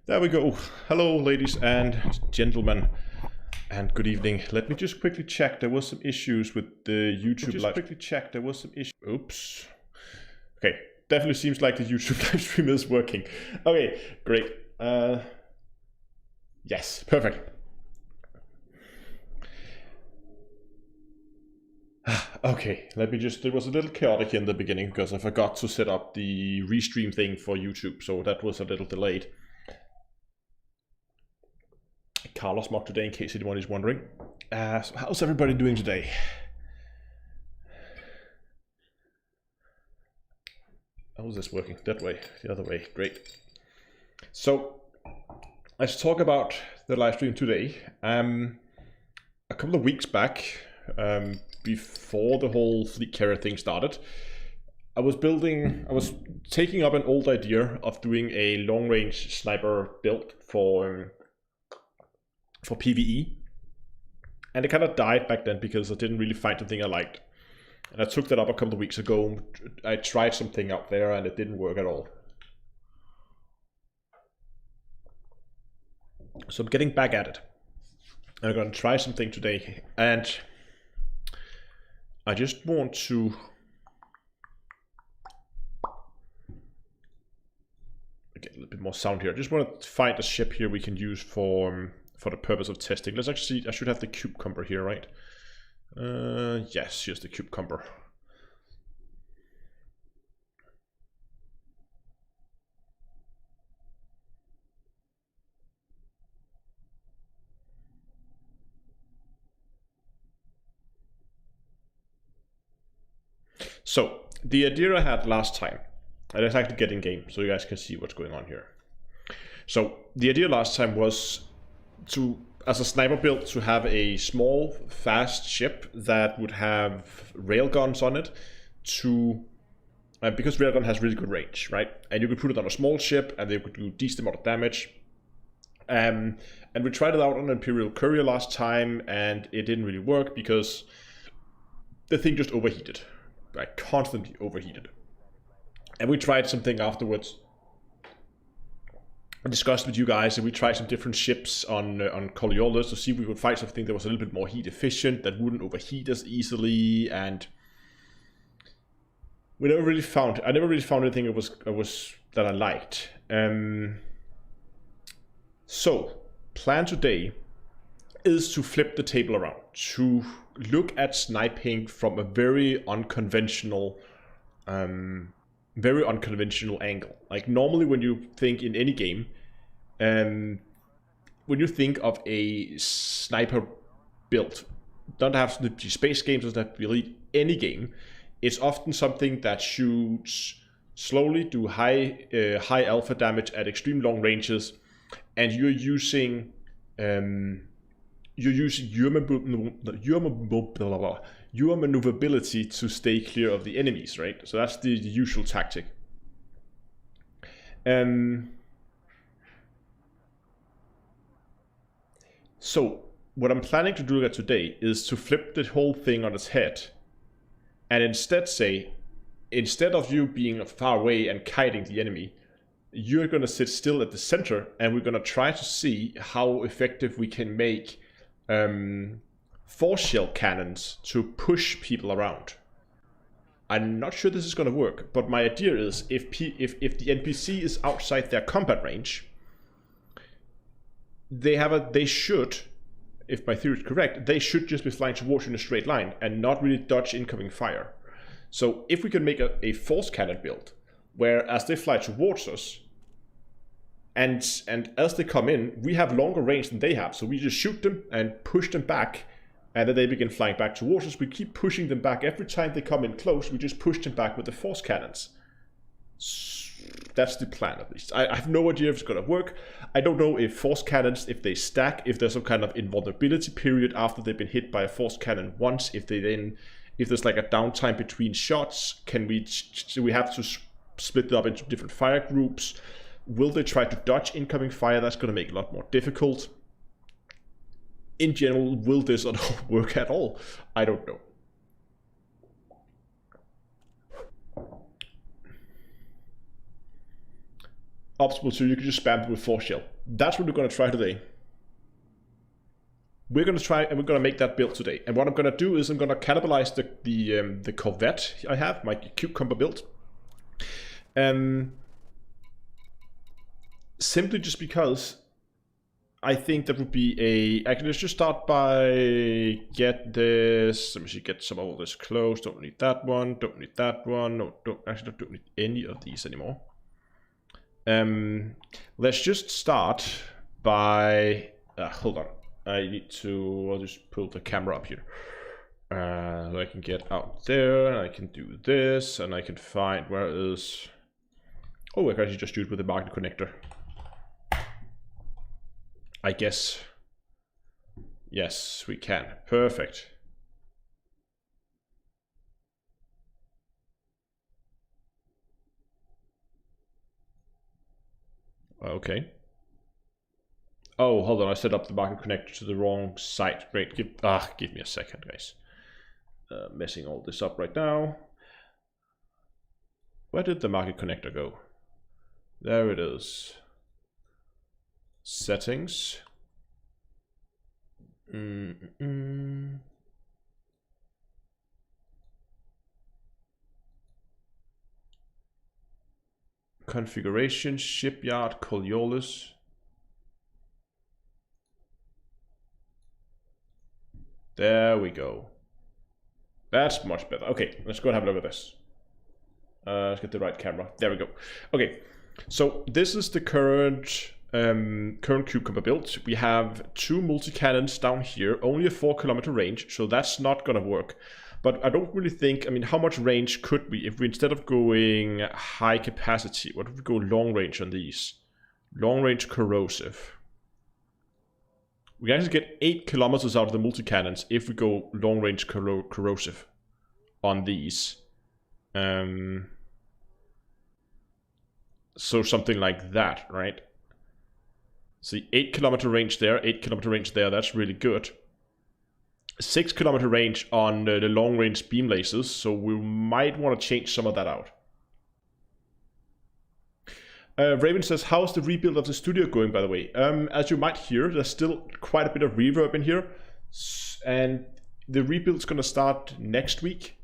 There we go. Hello, ladies and gentlemen, and good evening. Let me just quickly check. There was some issues with the YouTube live. Quickly check. There was some issues. Oops. Okay, definitely seems like the YouTube live stream is working. Okay, great. Yes, perfect. Okay, let me just. It was a little chaotic in the beginning because I forgot to set up the restream thing for YouTube, so that was a little delayed. Carlos mock today, in case anyone is wondering. So how's everybody doing today? How is this working? That way, the other way. Great. So let's talk about the live stream today. A couple of weeks back, before the whole fleet carrier thing started, I was taking up an old idea of doing a long-range sniper build for PVE, and it kind of died back then because I didn't really find the thing I liked. And I took that up a couple of weeks ago. I tried something out there and it didn't work at all. So I'm getting back at it. I'm going to try something today, and I just want to get a little bit more sound here. I just want to find a ship here we can use for the purpose of testing. Let's actually, I should have the cucumber here, right? Yes, here's the cucumber. So, the idea I had last time, and let's actually get in game so you guys can see what's going on here. So, the idea last time was to, as a sniper build, to have a small, fast ship that would have railguns on it to, because railgun has really good range, right? And you could put it on a small ship and they could do decent amount of damage. And we tried it out on an Imperial Courier last time and it didn't really work because the thing just overheated, like constantly overheated. And we tried something afterwards. I discussed with you guys, and we tried some different ships on Coriolis to see if we could find something that was a little bit more heat efficient, that wouldn't overheat as easily, and I never really found anything that I liked. So, plan today is to flip the table around, to look at sniping from a very unconventional angle. Like normally when you think in any game, when you think of a sniper build, don't have to be space games, doesn't have to be really any game, it's often something that shoots slowly, do high alpha damage at extreme long ranges, and you're using your maneuverability to stay clear of the enemies, right? So that's the usual tactic. So what I'm planning to do today is to flip the whole thing on its head, and instead say, instead of you being far away and kiting the enemy, you're going to sit still at the center, and we're going to try to see how effective we can make force shell cannons to push people around. I'm not sure this is going to work, but my idea is if the NPC is outside their combat range, they should, if my theory is correct, they should just be flying towards you in a straight line and not really dodge incoming fire. So if we can make a force cannon build, where as they fly towards us, and as they come in, we have longer range than they have, so we just shoot them and push them back, and then they begin flying back towards us. We keep pushing them back. Every time they come in close, we just push them back with the force cannons. That's the plan, at least. I have no idea if it's going to work. I don't know if force cannons, if they stack, if there's some kind of invulnerability period after they've been hit by a force cannon once, if there's like a downtime between shots, do we have to split them up into different fire groups? Will they try to dodge incoming fire? That's going to make it a lot more difficult. In general, will this not work at all? I don't know. Optimal, so you can just spam it with force shell. That's what we're going to try today. We're going to try, and we're going to make that build today. And what I'm going to do is I'm going to cannibalize the Corvette I have, my cucumber build. Simply just because I think that would be actually, let's just start by get this. Let me see, get some of this close. Don't need that one. Don't need that one. No, don't need any of these anymore. Let's just start by. Hold on. I'll just pull the camera up here. I can get out there, and I can do this, and I can find where is. Oh, I can actually just do it with the magnet connector. I guess. Yes, we can. Perfect. Okay. Oh, hold on. I set up the magnet connector to the wrong site. Great. Give me a second, guys. Messing all this up right now. Where did the magnet connector go? There it is. Settings. Configuration, shipyard, Coriolis. There we go. That's much better. Okay, let's go and have a look at this. Let's get the right camera. There we go. Okay, so this is the current cucumber build. We have 2 multi-cannons down here, only a 4-kilometer range, so that's not gonna work. But I don't really think, I mean, how much range could we, if we instead of going high capacity, what if we go long range on these? Long range corrosive. We can actually get 8 kilometers out of the multi-cannons if we go long range corrosive on these. So something like that, right? See, 8-kilometer range there, 8-kilometer range there, that's really good. 6-kilometer range on the long range beam lasers, so we might want to change some of that out. Raven says, how's the rebuild of the studio going, by the way? As you might hear, there's still quite a bit of reverb in here, and the rebuild's going to start next week.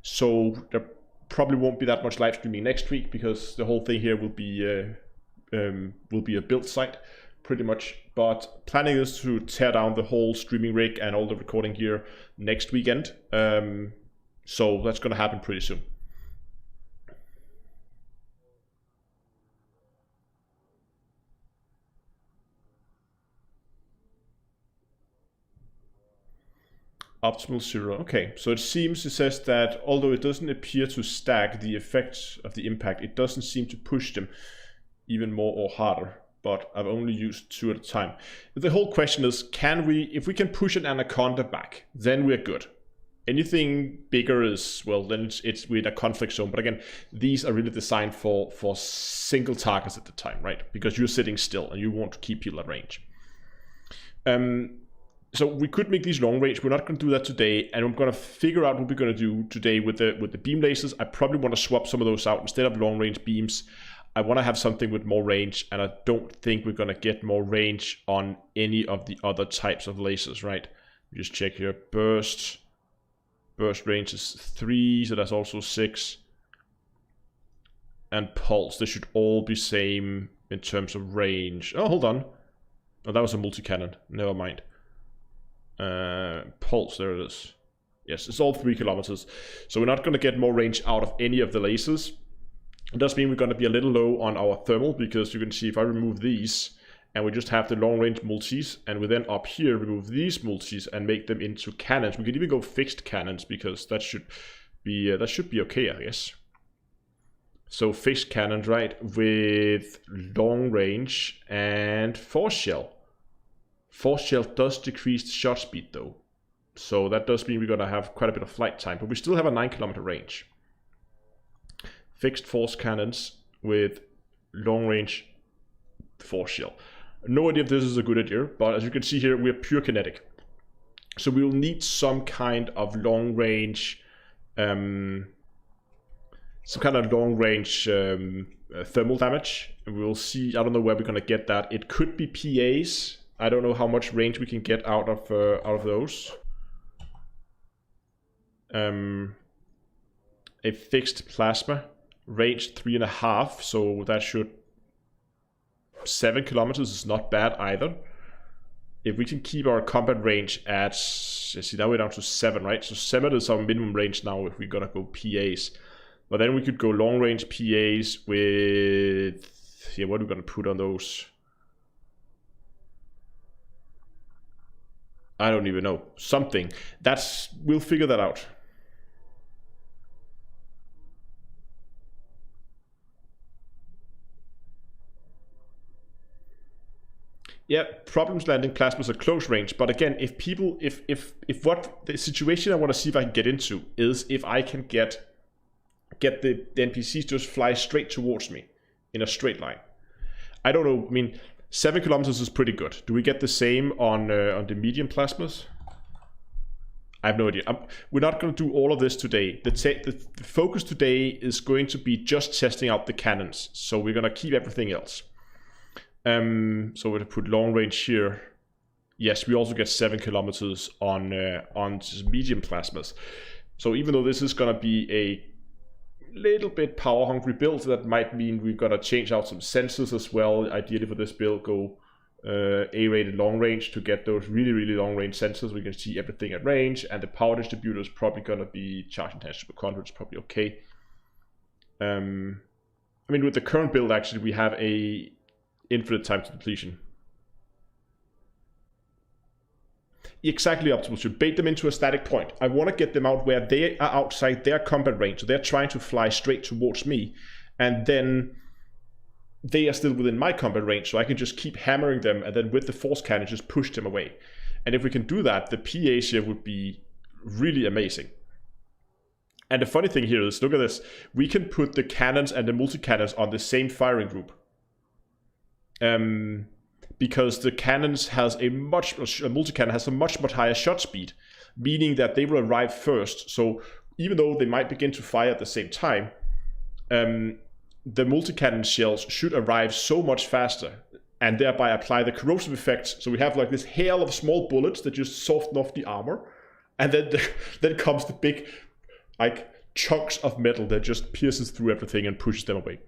So there probably won't be that much live streaming next week, because the whole thing here will be a build site, pretty much. But planning is to tear down the whole streaming rig and all the recording gear next weekend. So that's going to happen pretty soon. Optimal 0. Okay, so it says that although it doesn't appear to stack the effects of the impact, it doesn't seem to push them even more or harder. but I've only used 2 at a time. The whole question is, if we can push an Anaconda back, then we're good. Anything bigger is, well, then it's with a conflict zone. But again, these are really designed for single targets at the time, right? Because you're sitting still and you want to keep people at range. So we could make these long range. We're not going to do that today, and I'm going to figure out what we're going to do today with the beam lasers. I probably want to swap some of those out. Instead of long range beams, I want to have something with more range, and I don't think we're going to get more range on any of the other types of lasers, right? Just check here. Burst range is 3, so that's also 6. And pulse, they should all be same in terms of range. Oh, hold on. Oh, that was a multi-cannon. Never mind. Pulse, there it is. Yes, it's all 3 kilometers. So we're not going to get more range out of any of the lasers. It does mean we're going to be a little low on our thermal, because you can see if I remove these and we just have the long range multis, and we then up here remove these multis and make them into cannons. We could even go fixed cannons, because that should be okay, I guess. So fixed cannons, right, with long range and force shell. Force shell does decrease the shot speed though, so that does mean we're going to have quite a bit of flight time, but we still have a 9 kilometer range. Fixed force cannons with long range force shell. No idea if this is a good idea, but as you can see here, we're pure kinetic. So we will need some kind of long range, thermal damage. And we will see, I don't know where we're going to get that. It could be PAs. I don't know how much range we can get out of those. A fixed plasma, range 3.5, so that should 7 kilometers is not bad either. If we can keep our combat range at, see, now we're down to 7, right? So 7 is our minimum range now if we're gonna go PAs. But then we could go long range PAs with, yeah, what are we gonna put on those? I don't even know. Something. We'll figure that out. Yeah, problems landing plasmas at close range. But again, if what the situation I want to see if I can get into is if I can get the NPCs just fly straight towards me in a straight line. I don't know. I mean, 7 kilometers is pretty good. Do we get the same on the medium plasmas? I have no idea. We're not going to do all of this today. The focus today is going to be just testing out the cannons. So we're going to keep everything else. So we'll put long range here. Yes, we also get 7 kilometers on medium plasmas. So even though this is going to be a little bit power hungry build, that might mean we've got to change out some sensors as well. Ideally for this build, go A-rated long range to get those really, really long range sensors. We can see everything at range, and the power distributor is probably going to be charging 10 superconduit. It's probably okay. I mean, with the current build, actually, we have a infinite time to depletion. Exactly optimal. Should bait them into a static point. I want to get them out where they are outside their combat range. So they're trying to fly straight towards me, and then they are still within my combat range. So I can just keep hammering them, and then with the force cannon just push them away. And if we can do that, the PAs here would be really amazing. And the funny thing here is, look at this. We can put the cannons and the multi-cannons on the same firing group. Because the cannons has a multi-cannon has a much higher shot speed, meaning that they will arrive first. So even though they might begin to fire at the same time, the multi-cannon shells should arrive so much faster, and thereby apply the corrosive effects. So we have like this hail of small bullets that just soften off the armor, and then comes the big like chunks of metal that just pierces through everything and pushes them away.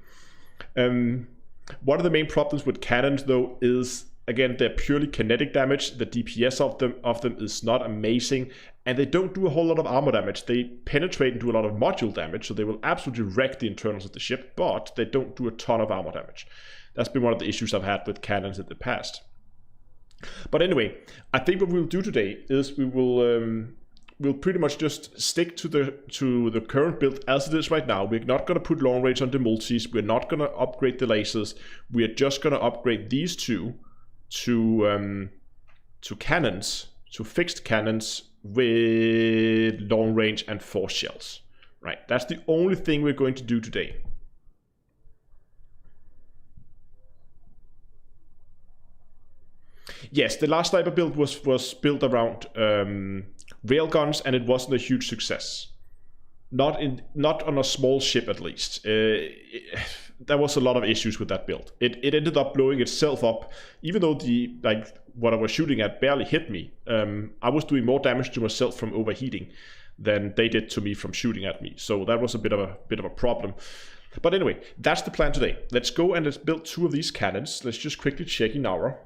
One of the main problems with cannons, though, is, again, they're purely kinetic damage. The DPS of them is not amazing, and they don't do a whole lot of armor damage. They penetrate and do a lot of module damage, so they will absolutely wreck the internals of the ship, but they don't do a ton of armor damage. That's been one of the issues I've had with cannons in the past. But anyway, I think what we'll do today is we will we'll pretty much just stick to the current build as it is right now. We're not going to put long range on the multis. We're not going to upgrade the lasers. We're just going to upgrade these two to cannons, to fixed cannons with long range and force shells. Right, that's the only thing we're going to do today. Yes, the last sniper build was built around railguns, and it wasn't a huge success. Not on a small ship, at least. There was a lot of issues with that build. It ended up blowing itself up, even though what I was shooting at barely hit me. I was doing more damage to myself from overheating than they did to me from shooting at me. So that was a bit of a problem. But anyway, that's the plan today. Let's go and let's build 2 of these cannons. Let's just quickly check in our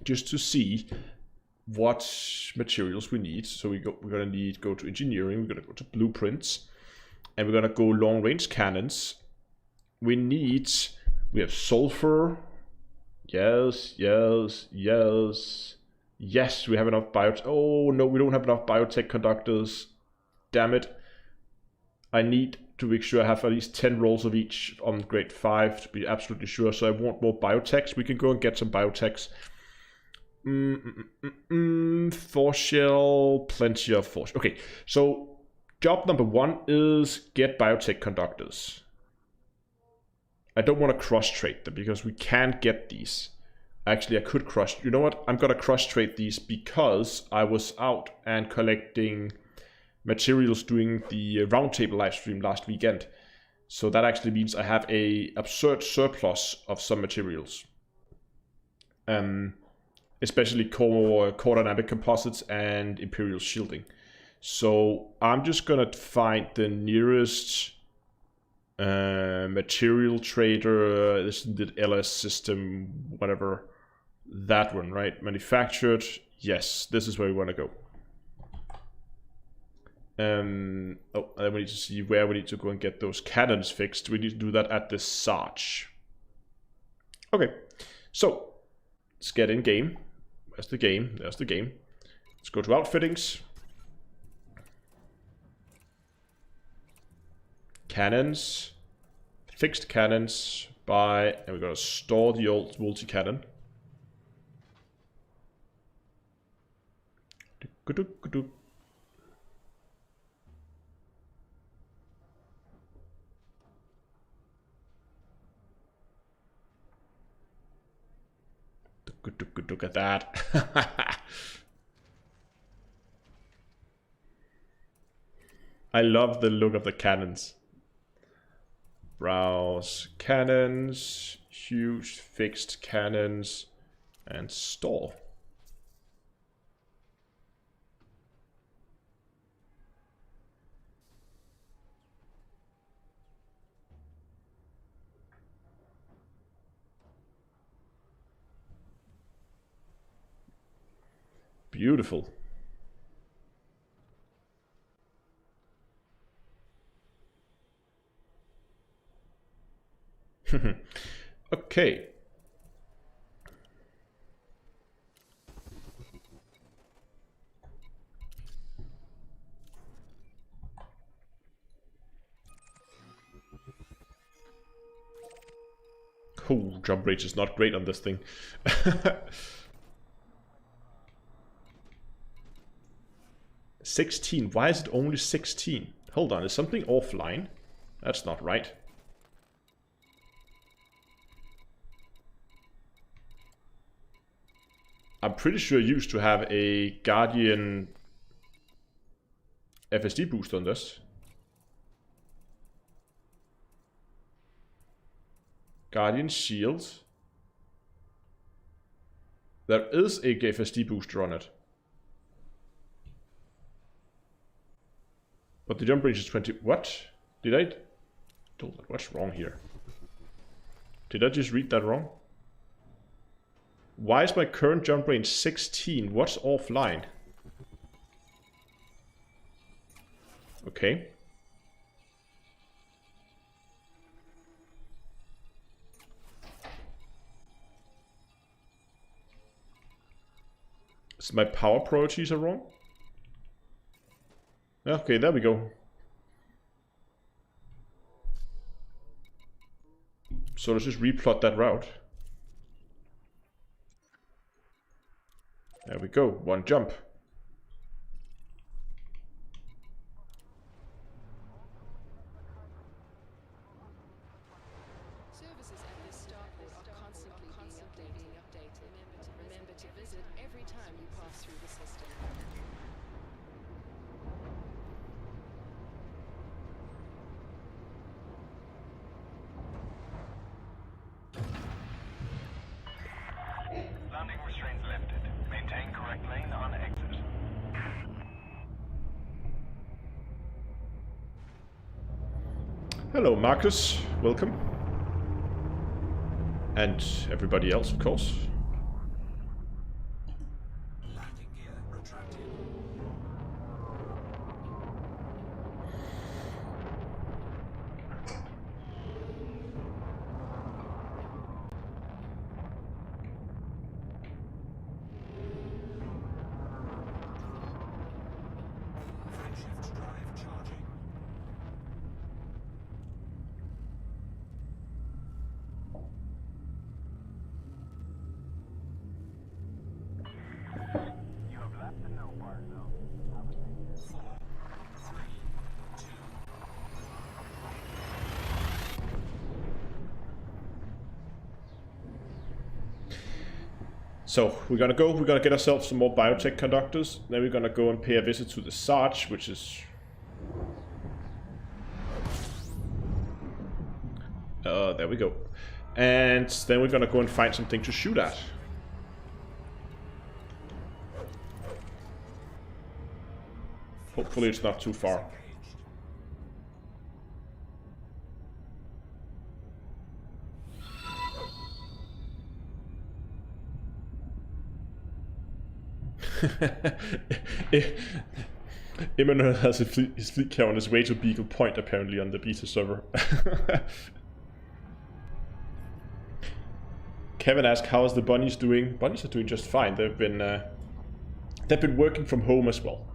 just to see what materials we need. So we're gonna go to engineering, we're gonna go to blueprints, and we're gonna go long range cannons. We have sulfur. Yes, we have enough oh no, we don't have enough biotech conductors. Damn it. I need to make sure I have at least 10 rolls of each on grade 5 to be absolutely sure. So I want more biotechs. We can go and get some biotechs. Force shell, plenty of force. Okay, so job number 1 is get biotech conductors. I don't want to cross trade them because we can't get these. Actually, I could you know what? I'm gonna cross trade these because I was out and collecting materials doing the roundtable live stream last weekend. So that actually means I have a absurd surplus of some materials. Especially core dynamic composites and imperial shielding. So I'm just gonna find the nearest material trader. This is the LS system, whatever. That one, right? Manufactured. Yes, this is where we want to go. And then we need to see where we need to go and get those cannons fixed. We need to do that at the Sarge. Okay, so let's get in game. Where's the game? There's the game. Let's go to outfittings. Cannons. Fixed cannons. And we're going to store the old multi-cannon. Look at that. I love the look of the cannons. Browse cannons, huge fixed cannons, and store. Beautiful. Okay. Oh, jump rate is not great on this thing. 16. Why is it only 16? Hold on, is something offline? That's not right. I'm pretty sure I used to have a Guardian FSD boost on this. Guardian Shield. There is a FSD booster on it. But the jump range is 20. What? Did I? What's wrong here? Did I just read that wrong? Why is my current jump range 16? What's offline? Okay. My power priorities are wrong. Okay, there we go. So let's just replot that route. There we go, one jump. Services at this starport are constantly being updated. Remember to visit every time you pass through the system. Landing restraints lifted. Maintain correct lane on exit. Hello, Marcus. Welcome. And everybody else, of course. Landing gear retracted. Frameshift drive charging. You have left the no bar zone. 4, 3, 2. So we're gonna get ourselves some more biotech conductors. Then we're gonna go and pay a visit to the Sarge, which is there we go. And then we're gonna go and find something to shoot at. Hopefully it's not too far. Emmanuel has his fleet carrier on his way to Beagle Point, apparently, on the beta server. Kevin asked, how is the bunnies doing? Bunnies are doing just fine. They've been working from home as well.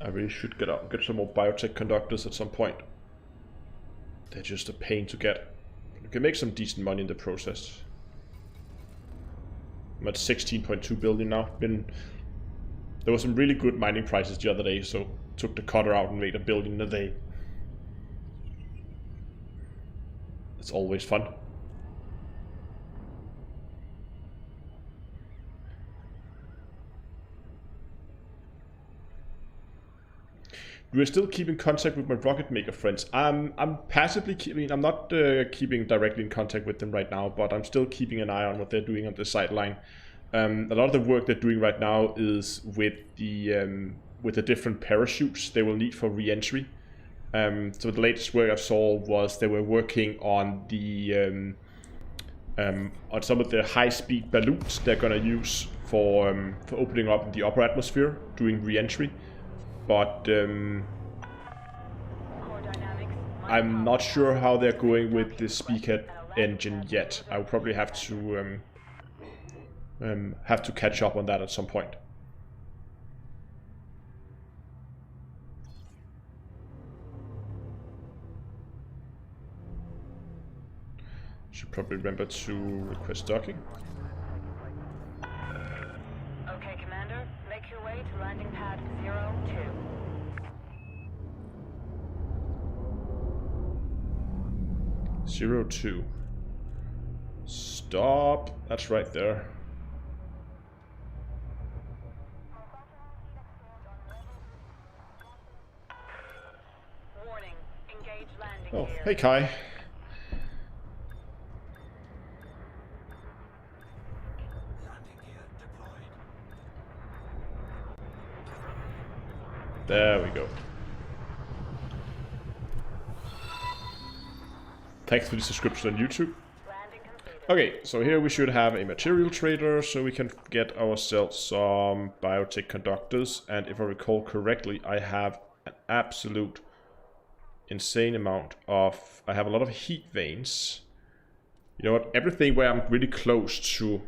I really should get some more biotech conductors at some point. They're just a pain to get. You can make some decent money in the process. I'm at 16.2 billion now. There were some really good mining prices the other day, so took the cutter out and made $1 billion a day. It's always fun. We're still keeping contact with my rocket maker friends. I'm passively keeping. I'm not keeping directly in contact with them right now, but I'm still keeping an eye on what they're doing on the sideline. A lot of the work they're doing right now is with the different parachutes they will need for re-entry. So the latest work I saw was they were working on the on some of the high-speed balloons they're gonna use for opening up in the upper atmosphere doing re-entry. But I'm not sure how they're going with the Speakhead engine yet. I will probably have to catch up on that at some point. Should probably remember to request docking. Okay, Commander. Make your way to landing pad 02. 02. Stop. That's right there. Warning. Engage landing Oh, gear. hey Kai. There we go. Thanks for the subscription on YouTube. Landing completed. Okay, so here we should have a material trader, so we can get ourselves some biotech conductors. And if I recall correctly, I have an absolute insane amount of... I have a lot of heat veins. You know what? Everything where I'm really close to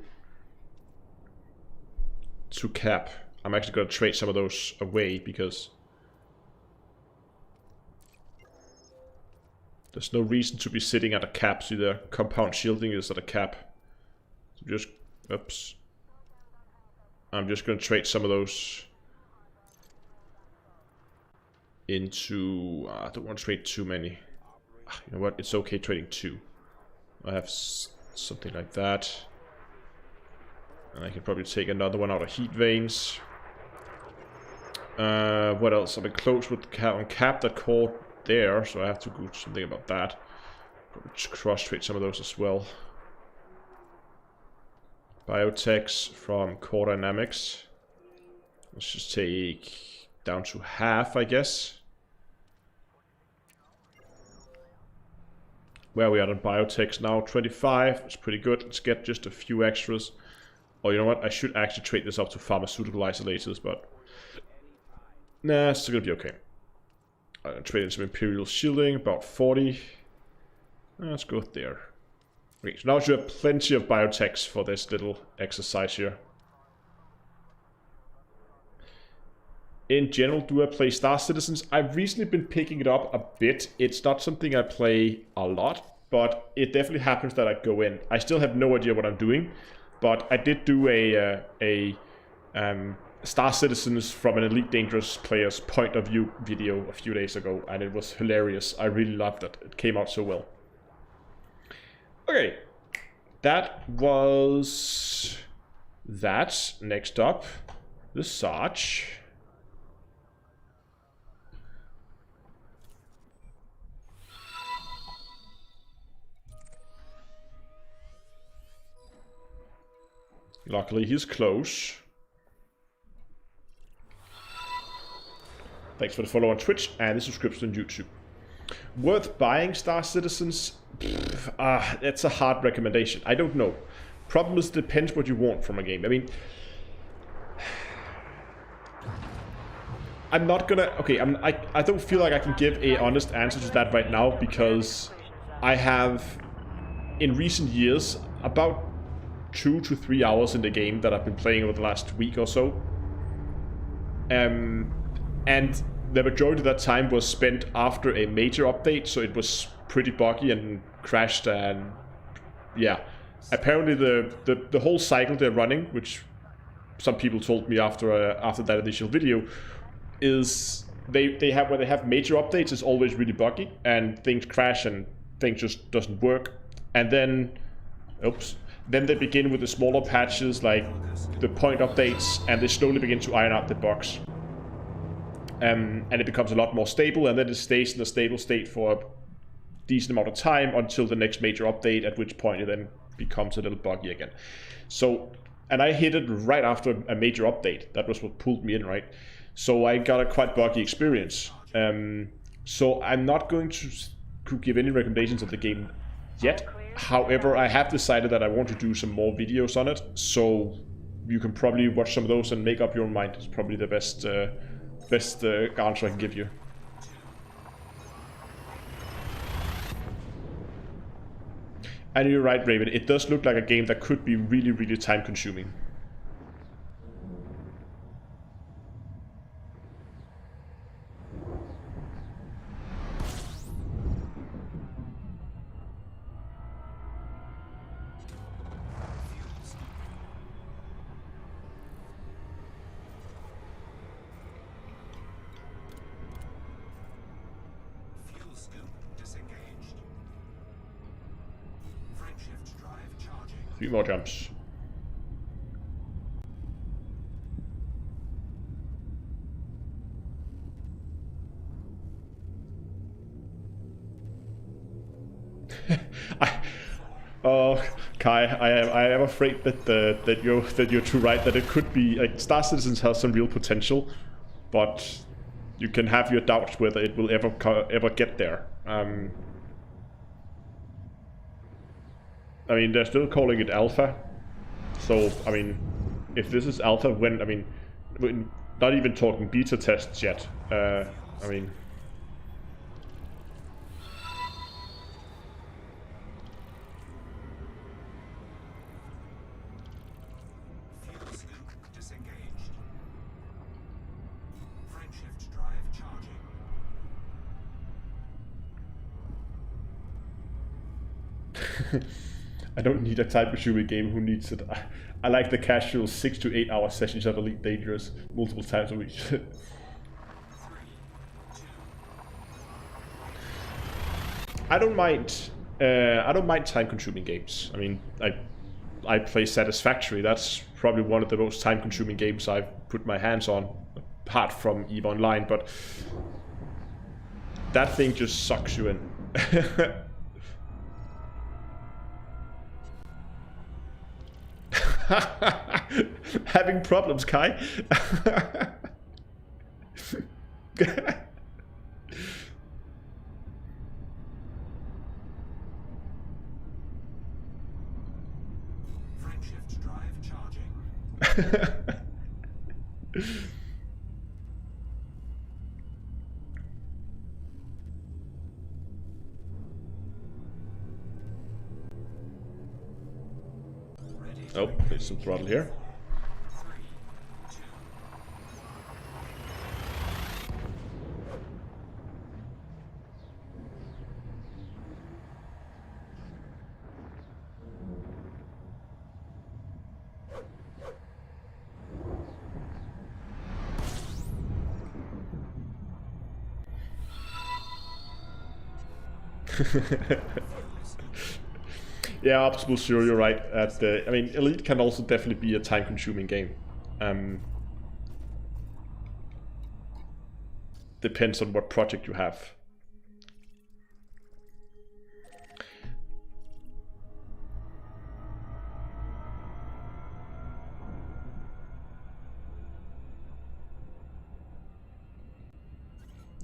cap, I'm actually going to trade some of those away because there's no reason to be sitting at a cap. See, the compound shielding is at a cap. So just, oops. I'm just going to trade some of those into... I don't want to trade too many. You know what? It's okay trading 2. I have something like that. And I can probably take another one out of heat veins. What else? I've been close with on cap that core there, so I have to do something about that. Probably cross trade some of those as well. Biotechs from core dynamics. Let's just take down to half, I guess. Where are we at on biotechs now? 25. It's pretty good. Let's get just a few extras. Oh, you know what? I should actually trade this up to pharmaceutical isolators, but... Nah, it's still gonna be okay. I'm gonna trade in some Imperial Shielding, about 40. Let's go there. Okay, so now I should have plenty of biotechs for this little exercise here. In general, do I play Star Citizens? I've recently been picking it up a bit. It's not something I play a lot, but it definitely happens that I go in. I still have no idea what I'm doing, but I did do a Star Citizens from an Elite Dangerous player's point of view video a few days ago, and it was hilarious. I really loved it. It came out so well. Okay, that was that. Next up, the Sarge. Luckily, he's close. Thanks for the follow on Twitch and the subscription on YouTube. Worth buying Star Citizens? That's a hard recommendation. I don't know. Problem is, it depends what you want from a game. I mean, I'm not gonna... Okay, I don't feel like I can give a honest answer to that right now because I have, in recent years, about 2 to 3 hours in the game that I've been playing over the last week or so. And the majority of that time was spent after a major update, so it was pretty buggy and crashed, and yeah. Apparently the whole cycle they're running, which some people told me after that initial video, is they have, when they have major updates, it's always really buggy and things crash and things just doesn't work. And then, oops. Then they begin with the smaller patches, like the point updates, and they slowly begin to iron out the bugs. And it becomes a lot more stable, and then it stays in a stable state for a decent amount of time until the next major update, at which point it then becomes a little buggy again. So, and I hit it right after a major update. That was what pulled me in, right? So I got a quite buggy experience. So I'm not going to give any recommendations of the game yet. However, I have decided that I want to do some more videos on it, so you can probably watch some of those and make up your own mind. It's probably the best answer I can give you. And you're right, Raven, it does look like a game that could be really, really time consuming. Fuel scoop disengaged. Frameshift drive charging. 3 more jumps. Kai, I am afraid that you're too right, that it could be like Star Citizens has some real potential, but you can have your doubts whether it will ever get there. I mean, they're still calling it alpha, so I mean, if this is alpha, when I mean, we're not even talking beta tests yet. I mean. Fuel scoop disengaged. Frameshift drive charging. I don't need a time consuming game. Who needs it? I like the casual 6 to 8 hour sessions of Elite Dangerous multiple times a week. 3, 2. I don't mind. I don't mind time consuming games. I mean, I play Satisfactory. That's probably one of the most time consuming games I've put my hands on, apart from EVE Online. But that thing just sucks you in. Having problems, Kai? Frameshift drive charging. Ready to Oh, there's some throttle here. 3, 2. Yeah, Optimal Zero, you're right. I mean, Elite can also definitely be a time-consuming game. Depends on what project you have.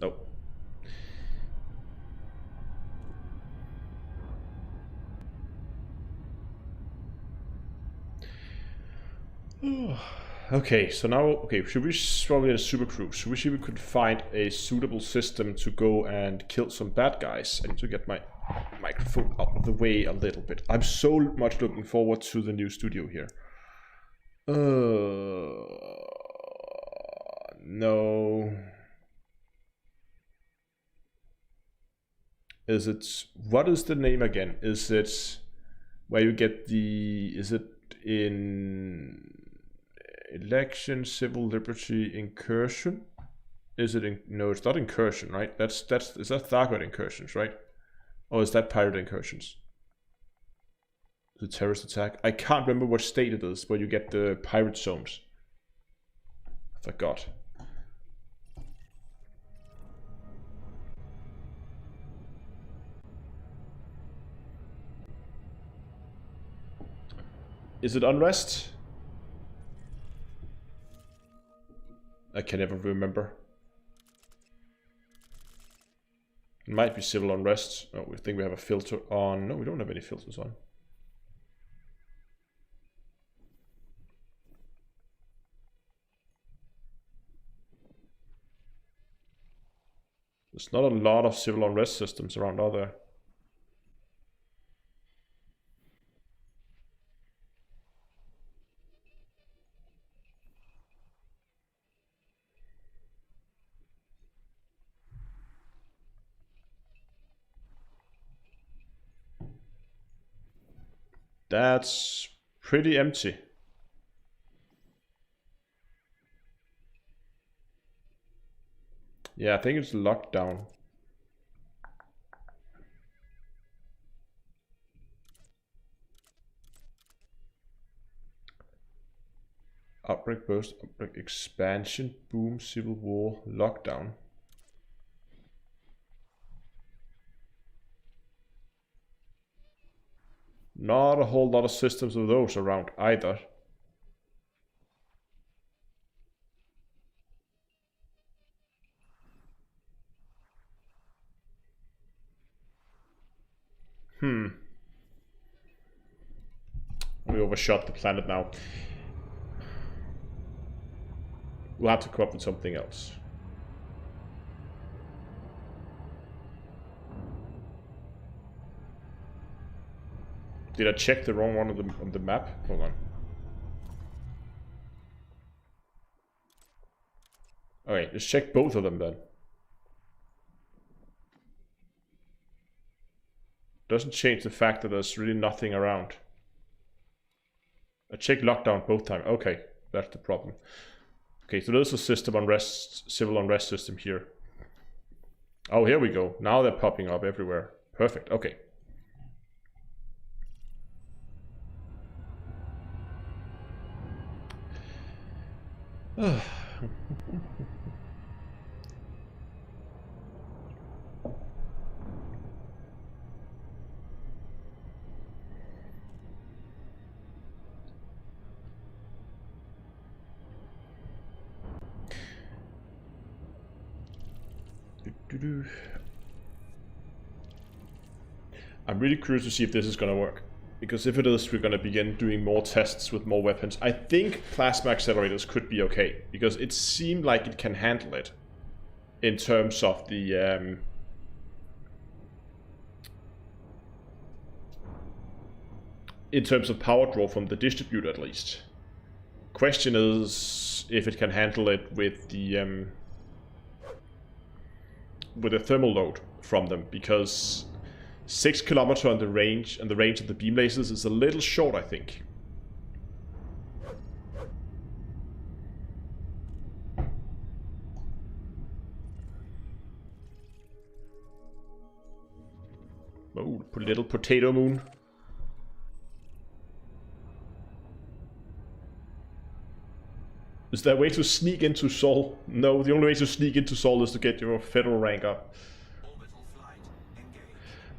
Oh. Okay, so now, okay, should we probably a super cruise? Should we see if we could find a suitable system to go and kill some bad guys? I need to get my microphone out of the way a little bit. I'm so much looking forward to the new studio here. No. Is it, what is the name again? Is it where you get the, is it in election, civil liberty, incursion? Is it in, no, it's not incursion, right? Is that Thargoid incursions, right? Or is that pirate incursions? The terrorist attack? I can't remember what state it is where you get the pirate zones. I forgot. Is it unrest? I can never remember. It might be civil unrest. Oh, we think we have a filter on. No, we don't have any filters on. There's not a lot of civil unrest systems around, are there? That's pretty empty. Yeah, I think it's locked down. Outbreak burst, outbreak expansion, boom, civil war, lockdown. Not a whole lot of systems of those around either. We overshot the planet now. We'll have to come up with something else. Did I check the wrong one on the map? Hold on. Okay, let's check both of them then. Doesn't change the fact that there's really nothing around. I checked lockdown both times. Okay, that's the problem. Okay, so there's a system unrest, civil unrest system here. Oh, here we go. Now they're popping up everywhere. Perfect. Okay. I'm really curious to see if this is going to work. Because if it is, we're going to begin doing more tests with more weapons. I think plasma accelerators could be okay. Because it seemed like it can handle it. In terms of the... in terms of power draw from the distributor at least. Question is if it can handle it with the thermal load from them, because 6 kilometers on the range and the range of the beam lasers is a little short, I think. Oh, little potato moon. Is there a way to sneak into Sol? No, the only way to sneak into Sol is to get your federal rank up. Orbital flight engaged.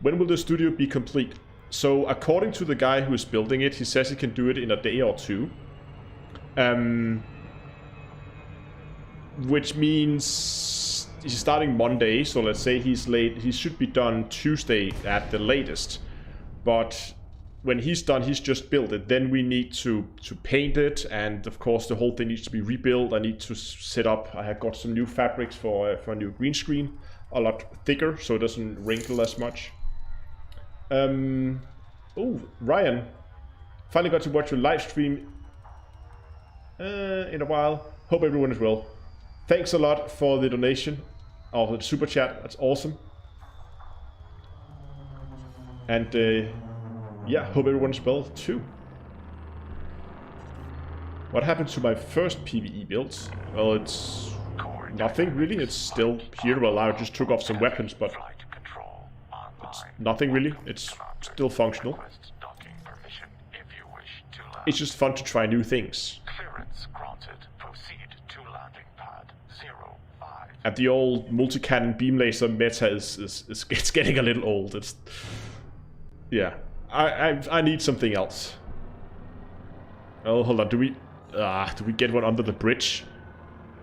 When will the studio be complete? So, according to the guy who is building it, he says he can do it in a day or two. Which means he's starting Monday, so let's say he's late. He should be done Tuesday at the latest. But when he's done, he's just built it. Then we need to paint it, and of course the whole thing needs to be rebuilt. I need to set up. I have got some new fabrics for a new green screen, a lot thicker, so it doesn't wrinkle as much. Oh, Ryan, finally got to watch your live stream in a while. Hope everyone is well. Thanks a lot for the donation, or the super chat. That's awesome. And yeah, hope everyone's well too. What happened to my first PVE build? Well, it's nothing really. It's still here. Well, I just took off some weapons, but it's nothing really. It's still functional. It's just fun to try new things. Clearance granted. Proceed to landing pad 05. And the old multi-cannon beam laser meta is it's getting a little old. It's yeah. I need something else. Oh, hold on. Do we get one under the bridge?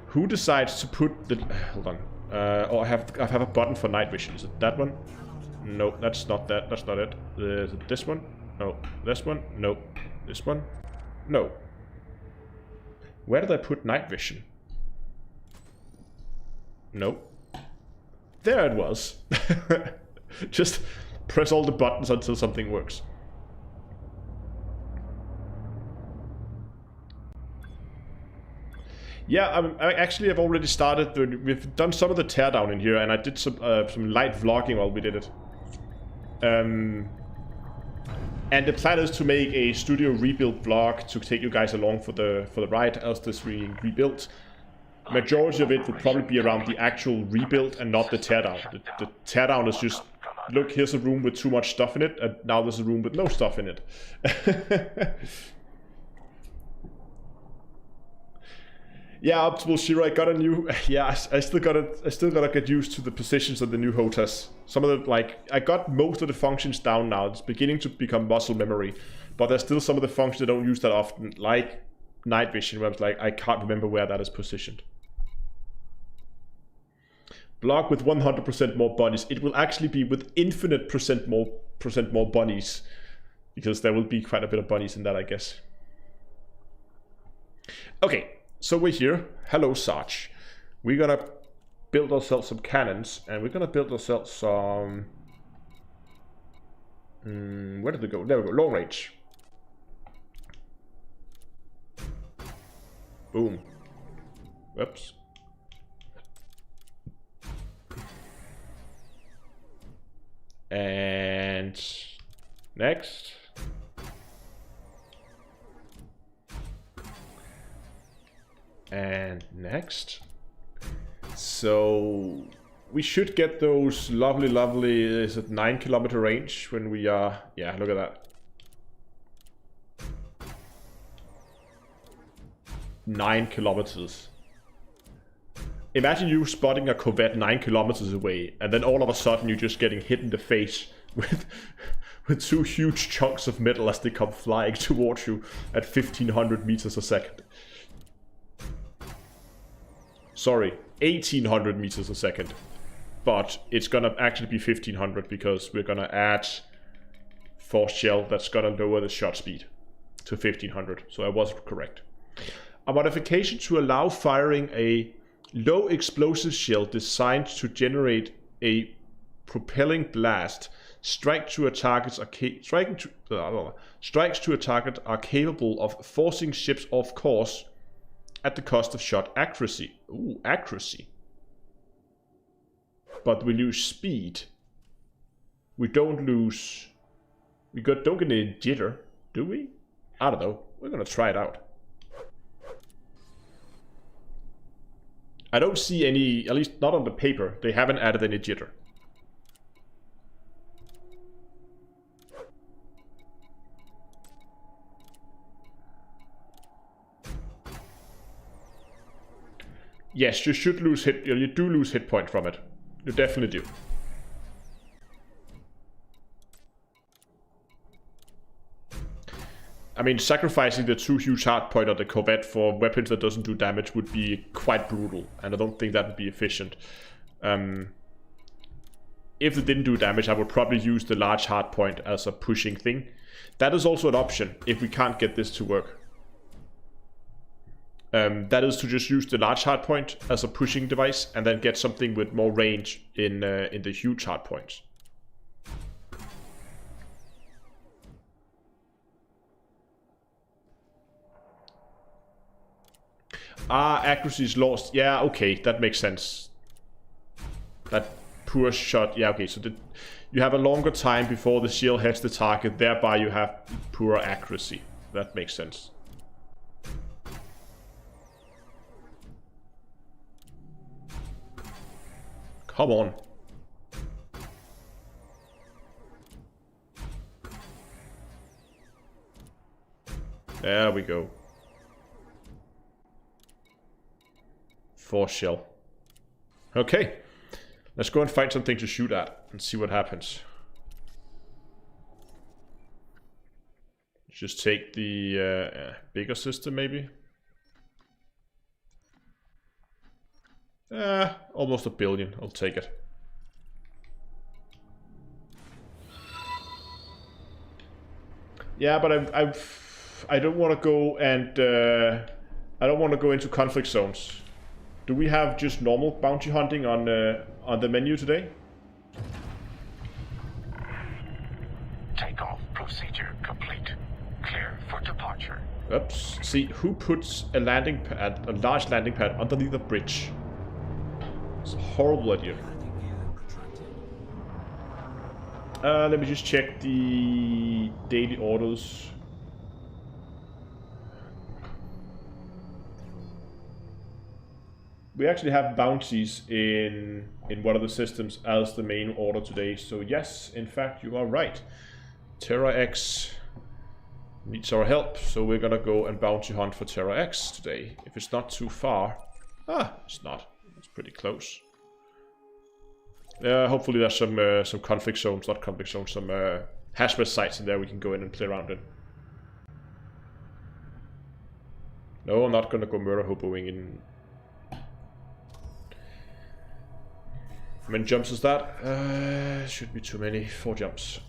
Who decides to put the? Hold on. Oh, I have a button for night vision. Is it that one? No, that's not that. That's not it. Is it this one? No. This one? No. This one? No. Where did I put night vision? No. There it was. Just press all the buttons until something works. Yeah, I actually have already started. We've done some of the teardown in here, and I did some light vlogging while we did it. And the plan is to make a studio rebuild vlog to take you guys along for the ride as this being rebuilt. Majority of it will probably be around the actual rebuild and not the teardown. The teardown is just, look, here's a room with too much stuff in it, and now there's a room with no stuff in it. Yeah, Optimal Shiro, I got a new. Yeah, I still gotta get used to the positions of the new HOTAS. Some of the, like, I got most of the functions down now. It's beginning to become muscle memory, but there's still some of the functions I don't use that often, like night vision, where I'm like, I can't remember where that is positioned. Block with 100% more bunnies. It will actually be with infinite percent more bunnies. because there will be quite a bit of bunnies in that, I guess. Okay, so we're here. Hello, Sarge. We're gonna build ourselves some cannons, and we're gonna build ourselves some... where did they go? There we go, long range. Boom. Whoops. And next. And next. So we should get those lovely, is it 9 kilometer range when we are, yeah, look at that. 9 kilometers. Imagine you spotting a Corvette 9 kilometers away, and then all of a sudden you're just getting hit in the face with 2 huge chunks of metal as they come flying towards you at 1500 meters a second. Sorry, 1800 meters a second. But it's gonna actually be 1500 because we're gonna add force shell that's gonna lower the shot speed to 1500. So I was correct. A modification to allow firing a low explosive shell designed to generate a propelling blast. Strikes to a target are capable of forcing ships off course at the cost of shot accuracy. Ooh, accuracy. But we lose speed. We don't lose... don't get any jitter, do we? I don't know. We're gonna try it out. I don't see any, at least not on the paper, they haven't added any jitter. Yes, you should lose hit, you do lose hit point from it. You definitely do. I mean, sacrificing the 2 huge hard point on the Corvette for weapons that doesn't do damage would be quite brutal, and I don't think that would be efficient. If it didn't do damage, I would probably use the large hard point as a pushing thing. That is also an option if we can't get this to work. That is to just use the large hard point as a pushing device and then get something with more range in the huge hard points. Ah, accuracy is lost. Yeah, okay, that makes sense. That poor shot. Yeah, okay, so you have a longer time before the shield hits the target, thereby you have poor accuracy. That makes sense. Come on. There we go. Force shell. Okay. Let's go and find something to shoot at and see what happens. Just take the bigger system maybe. Almost 1 billion. I'll take it. Yeah, but I don't want to go and I don't want to go into conflict zones. Do we have just normal bounty hunting on the menu today? Takeoff procedure complete. Clear for departure. Oops. See, who puts a landing pad, a large landing pad underneath a bridge? It's a horrible idea. Let me just check the daily orders. We actually have bounties in one of the systems as the main order today. So yes, in fact, you are right. Terra X needs our help, so we're gonna go and bounty hunt for Terra X today. If it's not too far. Ah, it's not. It's pretty close. Hopefully there's some conflict zones, not conflict zones, some hazmat sites in there we can go in and play around in. No, I'm not gonna go murder hoboing in. How many jumps is that? Should be too many. 4 jumps.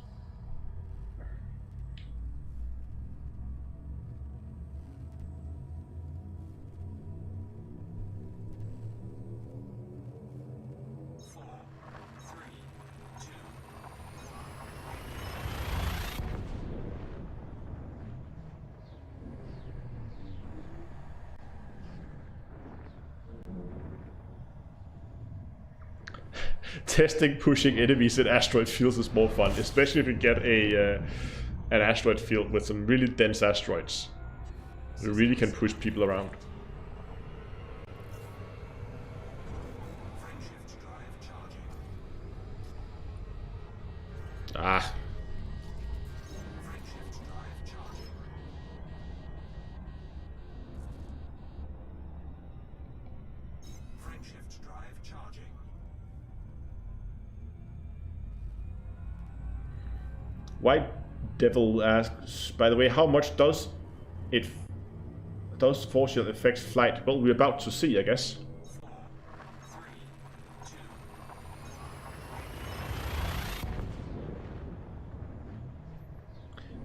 Testing pushing enemies in asteroid fields is more fun, especially if you get an asteroid field with some really dense asteroids. You really can push people around. Frameshift drive charging. Ah. Frameshift drive charging. Frameshift drive charging. White Devil asks, by the way, how much does force shield affect flight? Well, we're about to see, I guess. 4, 3, 2.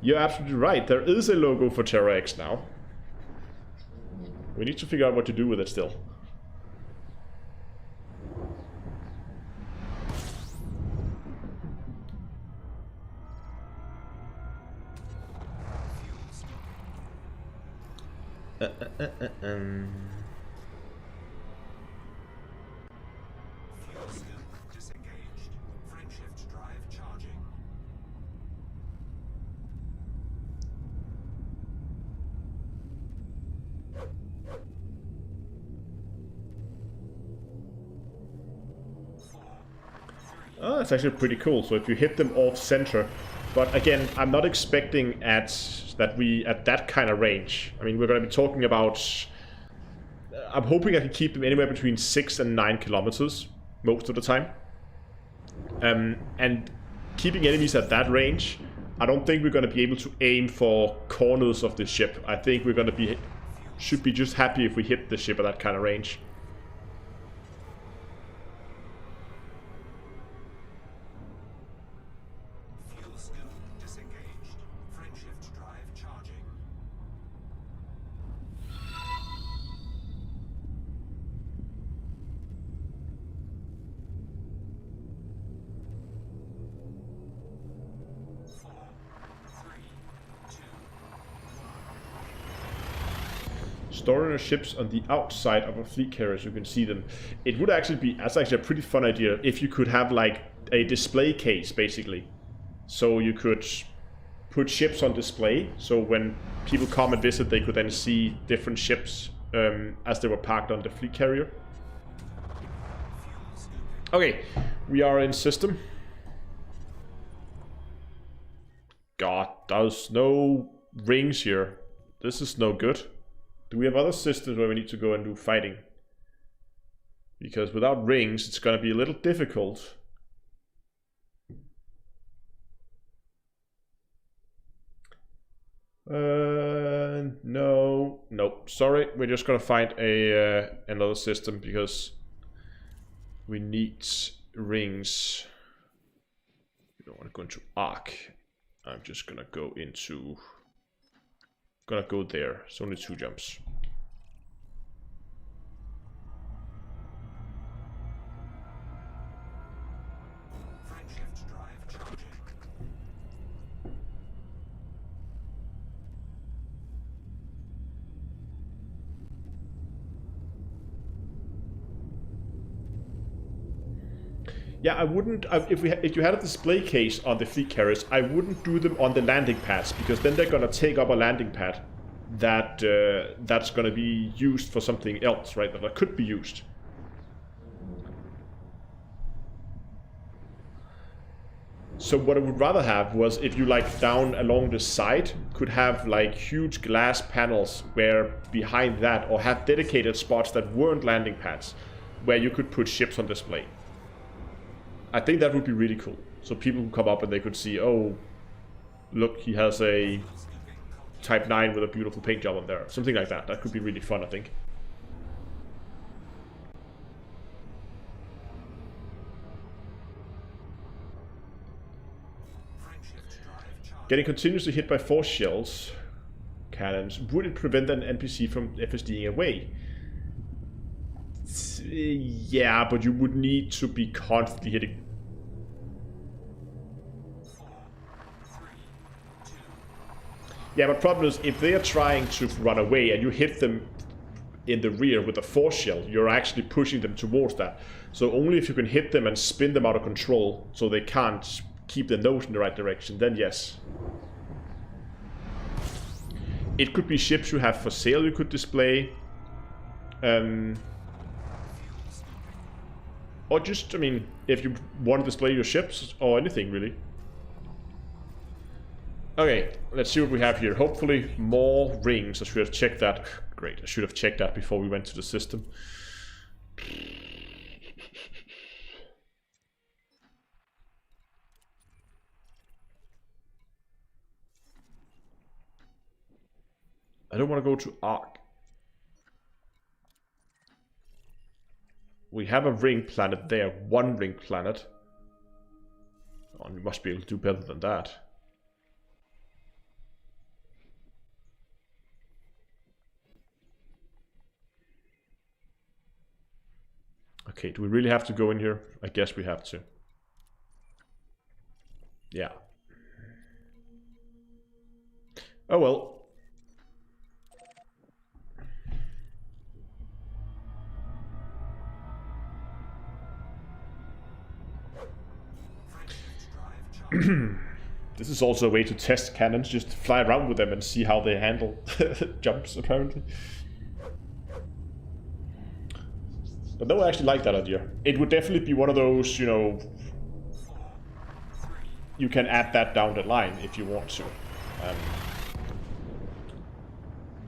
You're absolutely right. There is a logo for Terra X now. We need to figure out what to do with it still. Fuel scoop disengaged. Frameshift drive charging. Oh, that's actually pretty cool. So if you hit them off center, but again, I'm not expecting at that kind of range. I mean, we're going to be talking about. I'm hoping I can keep them anywhere between 6 and 9 kilometers most of the time. And keeping enemies at that range, I don't think we're going to be able to aim for corners of the ship. I think we're going to should be just happy if we hit the ship at that kind of range. Fuel scoop disengaged. Frameshift drive charging. Four, three, two. Storing ships on the outside of a fleet carrier so you can see them. It would actually be, that's actually a pretty fun idea if you could have like a display case basically. So you could put ships on display, so when people come and visit they could then see different ships as they were parked on the fleet carrier. Okay, we are in system. God, there's no rings here. This is no good. Do we have other systems where we need to go and do fighting? Because without rings, it's going to be a little difficult. No, sorry. We're just going to find another system because we need rings. We don't want to go into Arc. I'm just going to go into... Gonna go there. It's only 2 jumps. Frameshift drive charging. Yeah, I wouldn't. If you had a display case on the fleet carriers, I wouldn't do them on the landing pads because then they're gonna take up a landing pad that's gonna be used for something else, right? That could be used. So what I would rather have was if you like down along the side could have like huge glass panels where behind that, or have dedicated spots that weren't landing pads where you could put ships on display. I think that would be really cool. So people could come up and they could see, oh, look, he has a Type 9 with a beautiful paint job on there. Something like that. That could be really fun, I think. Getting continuously hit by force shells, cannons, would it prevent an NPC from FSDing away? Yeah, but you would need to be constantly hitting. Yeah, but problem is, if they are trying to run away and you hit them in the rear with a force shell, you're actually pushing them towards that. So only if you can hit them and spin them out of control so they can't keep their nose in the right direction, then yes. It could be ships you have for sale you could display. Or just, I mean, if you want to display your ships or anything really. Okay, let's see what we have here. Hopefully more rings. I should have checked that. Great, I should have checked that before we went to the system. I don't want to go to Ark. We have a ring planet there, one ring planet. Oh, we must be able to do better than that. Okay, do we really have to go in here? I guess we have to. Yeah. Oh well. This is also a way to test cannons, just fly around with them and see how they handle jumps, apparently. But no, I actually like that idea. It would definitely be one of those, you know, you can add that down the line if you want to.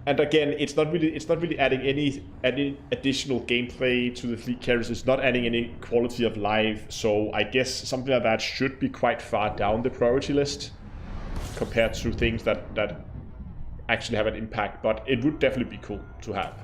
And again, it's not really adding any additional gameplay to the fleet carriers. It's not adding any quality of life. So I guess something like that should be quite far down the priority list compared to things that actually have an impact. But it would definitely be cool to have.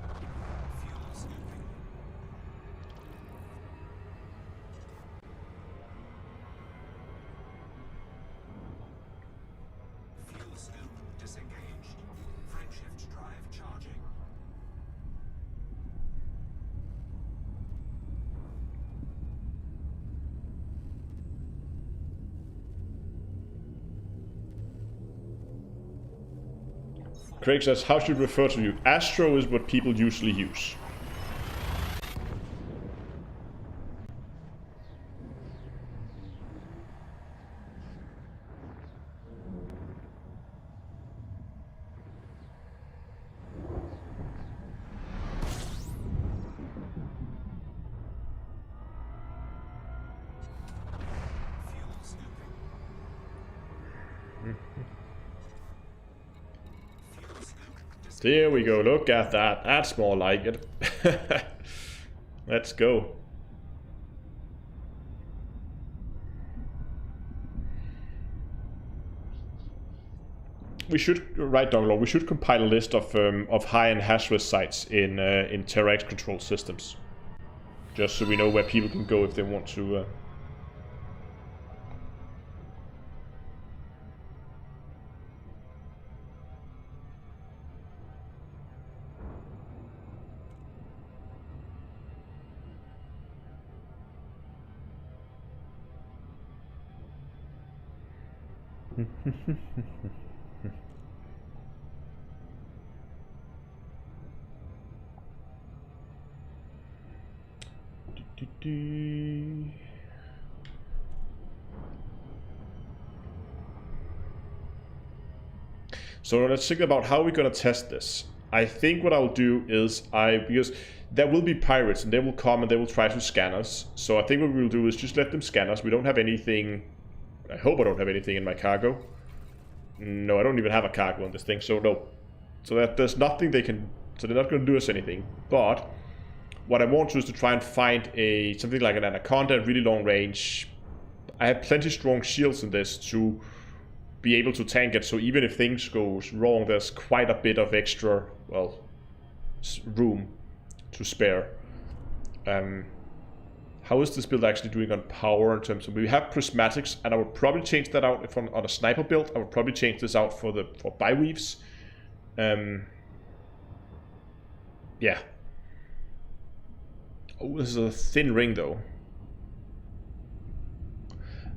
Craig says, how should we refer to you? Astro is what people usually use. There we go, look at that. That's more like it. Let's go. We should, right, Donglor, we should compile a list of high and hazardous sites in Terra X control systems. Just so we know where people can go if they want to... So let's think about how we're gonna test this. I think what I'll do is because there will be pirates and they will come and they will try to scan us. So I think what we'll do is just let them scan us. We don't have anything. I hope I don't have anything in my cargo. No, I don't even have a cargo on this thing, so no. So that there's nothing they can... So they're not going to do us anything. But what I want to is to try and find something like an Anaconda at really long range. I have plenty strong shields in this to be able to tank it, so even if things goes wrong, there's quite a bit of extra, well, room to spare. How is this build actually doing on power in terms of... We have prismatics, and I would probably change that out if I'm on a sniper build. I would probably change this out for biweaves. Yeah. Oh, this is a thin ring though.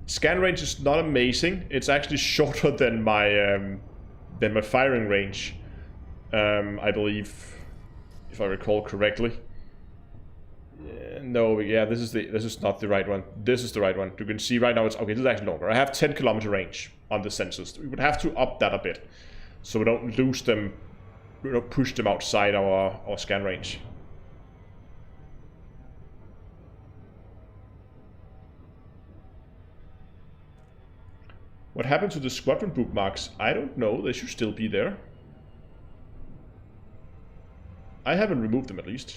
Scan range is not amazing. It's actually shorter than my firing range, I believe. if I recall correctly. No, yeah, this is not the right one. This is the right one. You can see right now it's okay. This is actually longer. I have 10-kilometer range on the sensors. We would have to up that a bit, so we don't lose them. We don't push them outside our scan range. What happened to the squadron bookmarks? I don't know. They should still be there. I haven't removed them, at least.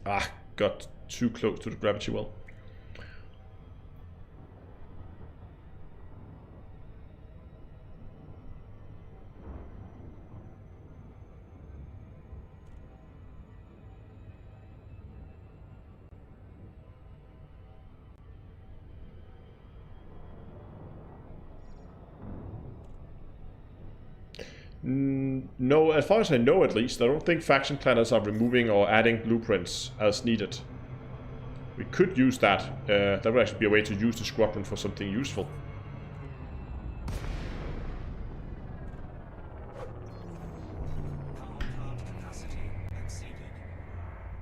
Ah, got too close to the gravity well. No, as far as I know at least, I don't think faction planners are removing or adding blueprints as needed. We could use that. That would actually be a way to use the squadron for something useful.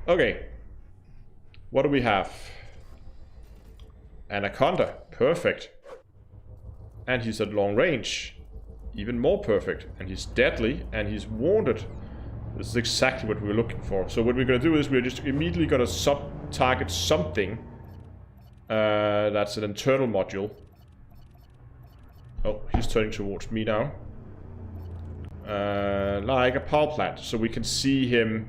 Okay. What do we have? Anaconda. Perfect. And he's at long range. Even more perfect. And he's deadly, and he's wounded. This is exactly what we were looking for. So what we're going to do is we're just immediately going to sub-target something. That's an internal module. Oh, he's turning towards me now. Like a power plant. So we can see him.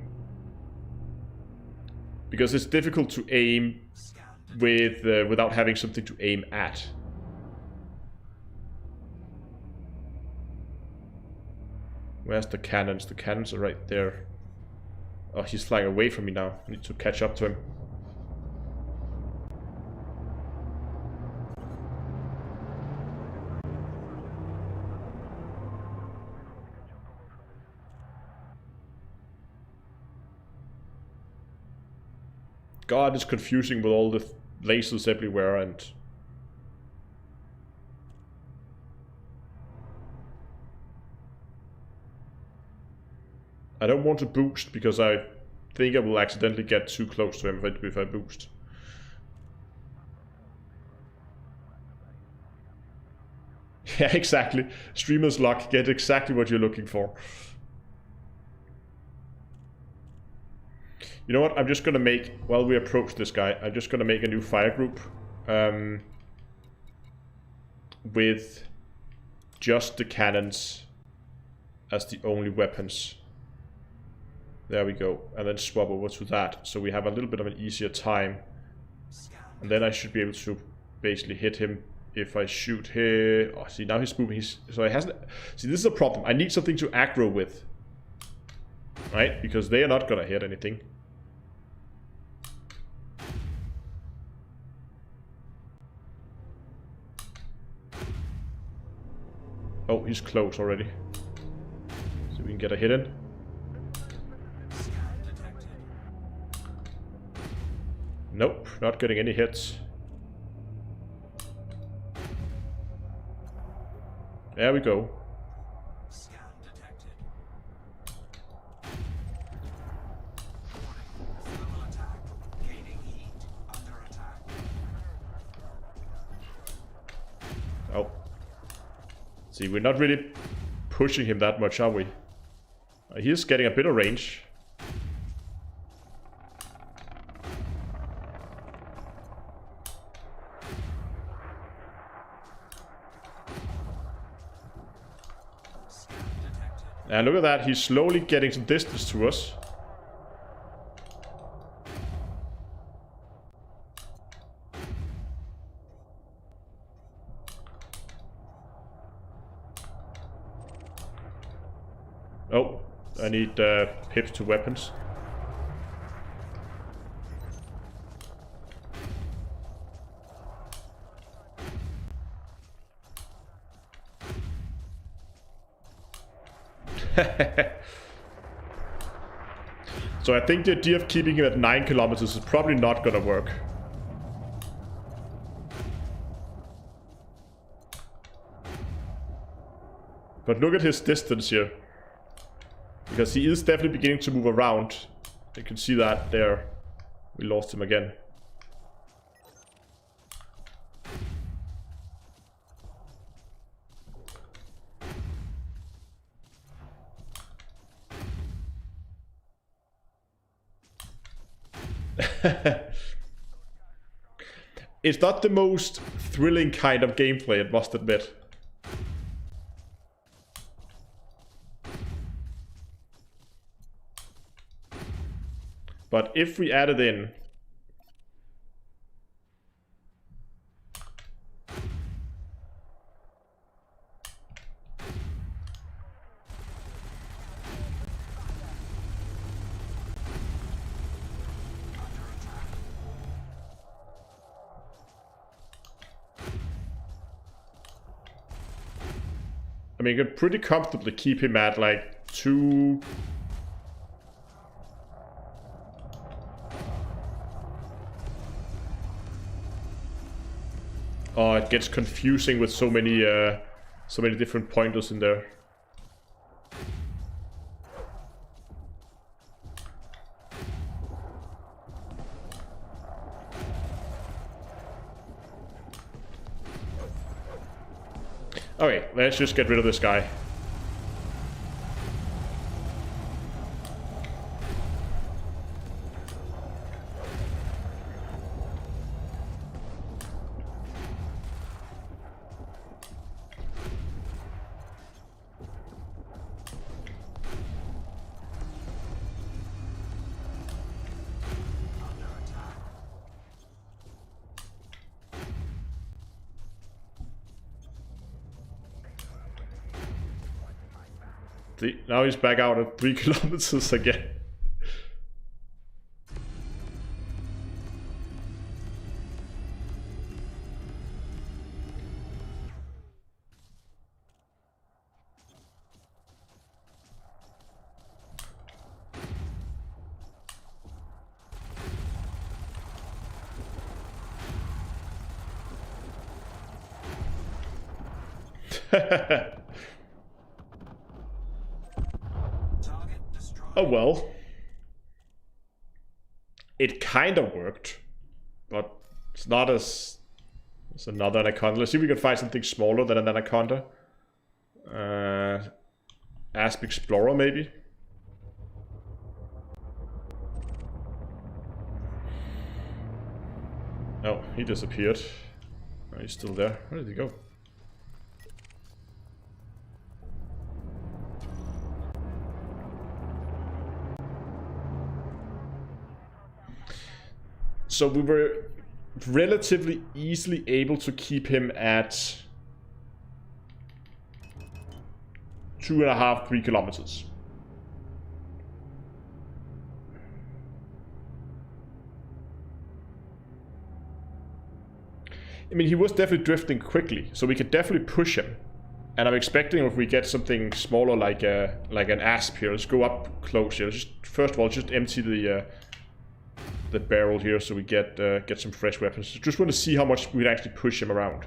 Because it's difficult to aim with without having something to aim at. Where's the cannons? The cannons are right there. Oh, he's flying away from me now. I need to catch up to him. God, it's confusing with all the lasers everywhere and... I don't want to boost because I think I will accidentally get too close to him if I boost. Yeah, exactly. Streamer's luck. Get exactly what you're looking for. You know what? I'm just going to make, while we approach this guy, I'm just going to make a new fire group. With just the cannons as the only weapons. There we go. And then swap over to that. So we have a little bit of an easier time. And then I should be able to basically hit him if I shoot here. Oh, see, now he's moving. So he hasn't... See, this is a problem. I need something to aggro with. Right? Because they are not going to hit anything. Oh, he's close already. So we can get a hit in. Nope, not getting any hits. There we go. Scan detected. Thermal attack. Gaining heat. Under attack. Oh. See, we're not really pushing him that much, are we? He's getting a bit of range. And look at that, he's slowly getting some distance to us. Oh, I need pips to weapons. So I think the idea of keeping him at 9 kilometers is probably not gonna work. But look at his distance here. Because he is definitely beginning to move around. You can see that there. We lost him again. It's not the most thrilling kind of gameplay, I must admit. But if we add it in... I mean, you can pretty comfortably keep him at like 2... Oh, it gets confusing with so many different pointers in there. Okay, let's just get rid of this guy. See, now he's back out at 3 kilometers again. Oh well. It kind of worked, but it's not as another anaconda. Let's see if we can find something smaller than an anaconda. Asp Explorer maybe. Oh, he disappeared. Oh, he's still there. Where did he go? So we were relatively easily able to keep him at 2.5, 3 kilometers. I mean, he was definitely drifting quickly, so we could definitely push him. And I'm expecting if we get something smaller like an asp here, let's go up close here. Just first of all, just empty the barrel here so we get some fresh weapons. Just want to see how much we can actually push him around.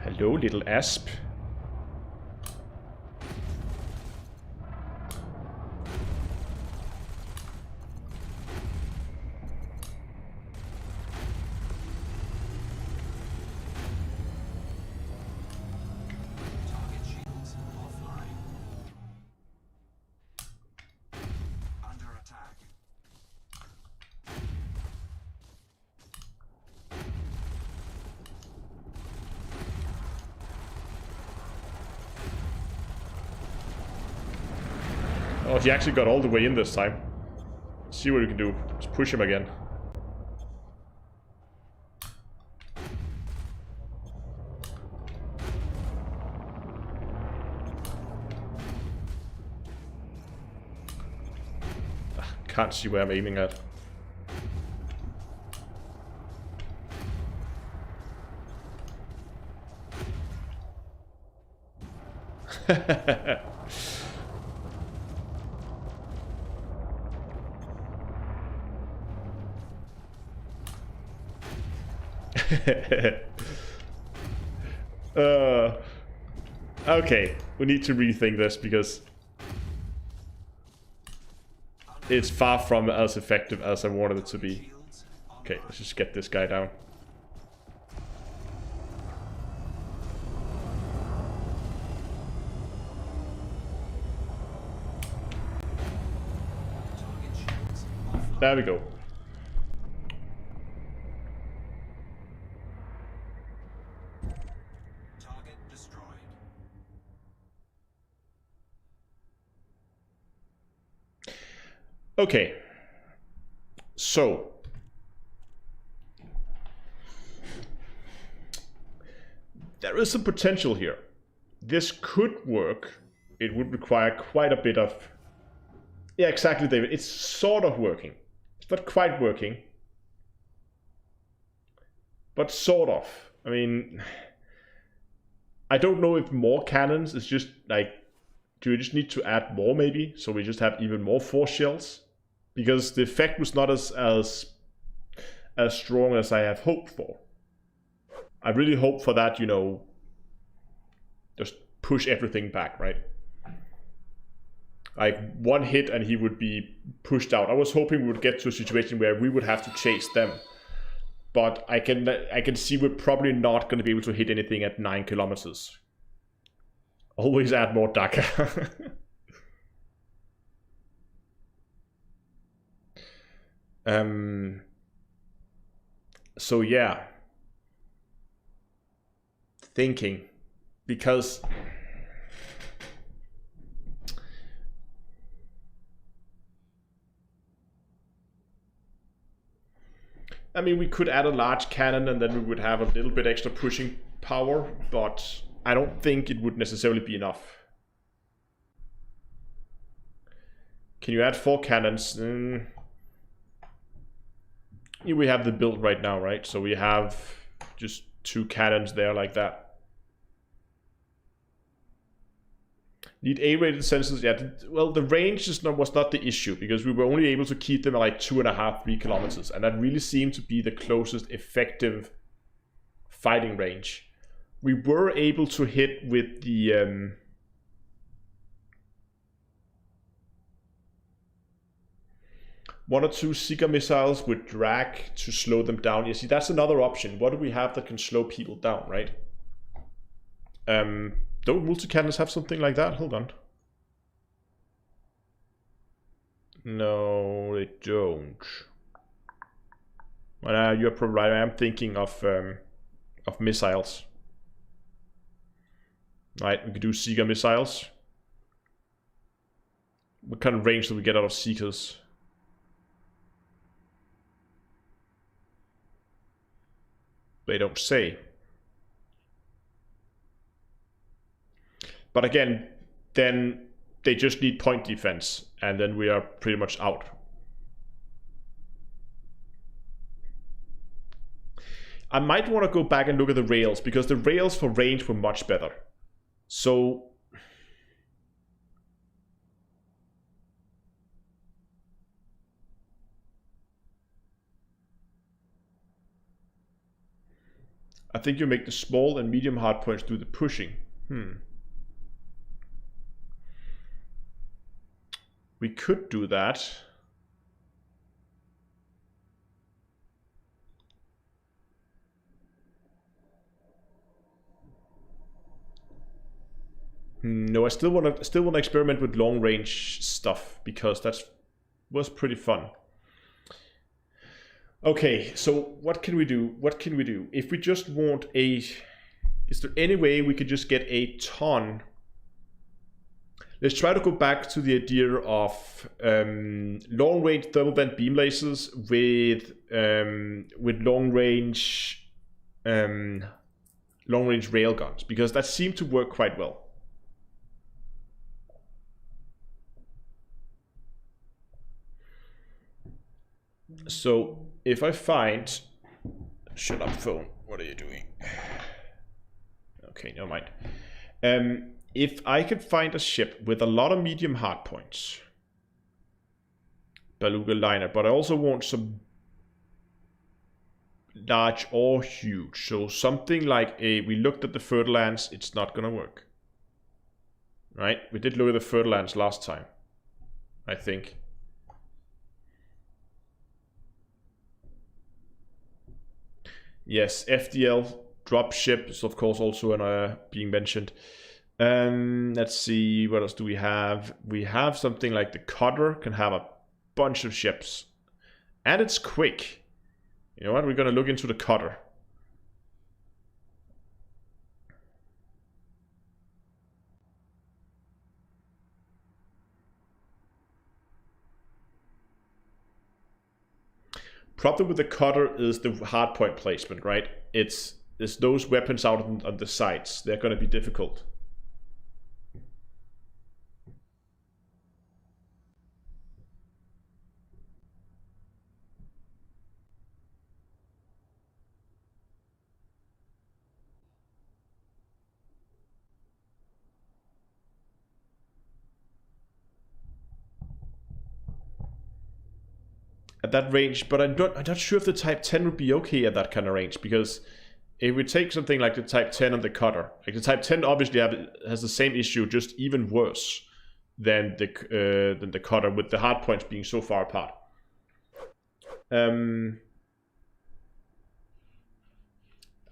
Hello, little asp. Oh, he actually got all the way in this time. Let's see what we can do. Let's push him again. Can't see where I'm aiming at. Okay, we need to rethink this because it's far from as effective as I wanted it to be. Okay, let's just get this guy down. There we go. Target destroyed. Okay. So. There is some potential here. This could work. It would require quite a bit of... Yeah, exactly, David. It's sort of working. It's not quite working. But sort of. I mean... I don't know if more cannons is just like... Do we just need to add more maybe? So we just have even more force shells? Because the effect was not as strong as I have hoped for. I really hope for that, you know, just push everything back, right? Like one hit and he would be pushed out. I was hoping we would get to a situation where we would have to chase them. But I can see we're probably not going to be able to hit anything at 9 kilometers. Always add more DACA. So yeah. Thinking. Because... I mean, we could add a large cannon and then we would have a little bit extra pushing power, but I don't think it would necessarily be enough. Can you add 4 cannons? Yeah, we have the build right now, right? So we have just 2 cannons there like that. Need A-rated sensors? Yeah, well, the range was not the issue because we were only able to keep them at like 2.5, 3 kilometers, and that really seemed to be the closest effective fighting range. We were able to hit with the one or two Seeker missiles with drag to slow them down. You see, that's another option. What do we have that can slow people down, right? Don't multi-cannons have something like that? Hold on. No, they don't. Well, you're probably right. I am thinking of missiles. Right, we could do Seeker missiles. What kind of range do we get out of Seekers? They don't say. But again, then they just need point defense, and then we are pretty much out. I might want to go back and look at the rails, because the rails for range were much better. So... I think you make the small and medium hardpoints do the pushing. We could do that. No, I still want to experiment with long range stuff because that was pretty fun. Okay, so what can we do? What can we do? If we just want a... Is there any way we could just get a ton? Let's try to go back to the idea of long-range thermal vent beam lasers with long-range rail guns, because that seemed to work quite well. So if I find... Shut up, phone. What are you doing? Okay, never mind. If I could find a ship with a lot of medium hardpoints, beluga liner, but I also want some large or huge. So something like we looked at the fertilands, it's not gonna work. Right? We did look at the fertilands last time, I think. Yes, FDL dropship is of course also being mentioned. Let's see, what else do we have? We have something like the cutter can have a bunch of ships. And it's quick. You know what? We're going to look into the cutter. Problem with the cutter is the hardpoint placement, right? It's those weapons out on the sides. They're going to be difficult. At that range, but I'm not sure if the Type 10 would be okay at that kind of range, because if we take something like the Type 10 on the cutter, like the Type 10 obviously has the same issue, just even worse than the cutter, with the hard points being so far apart. I'm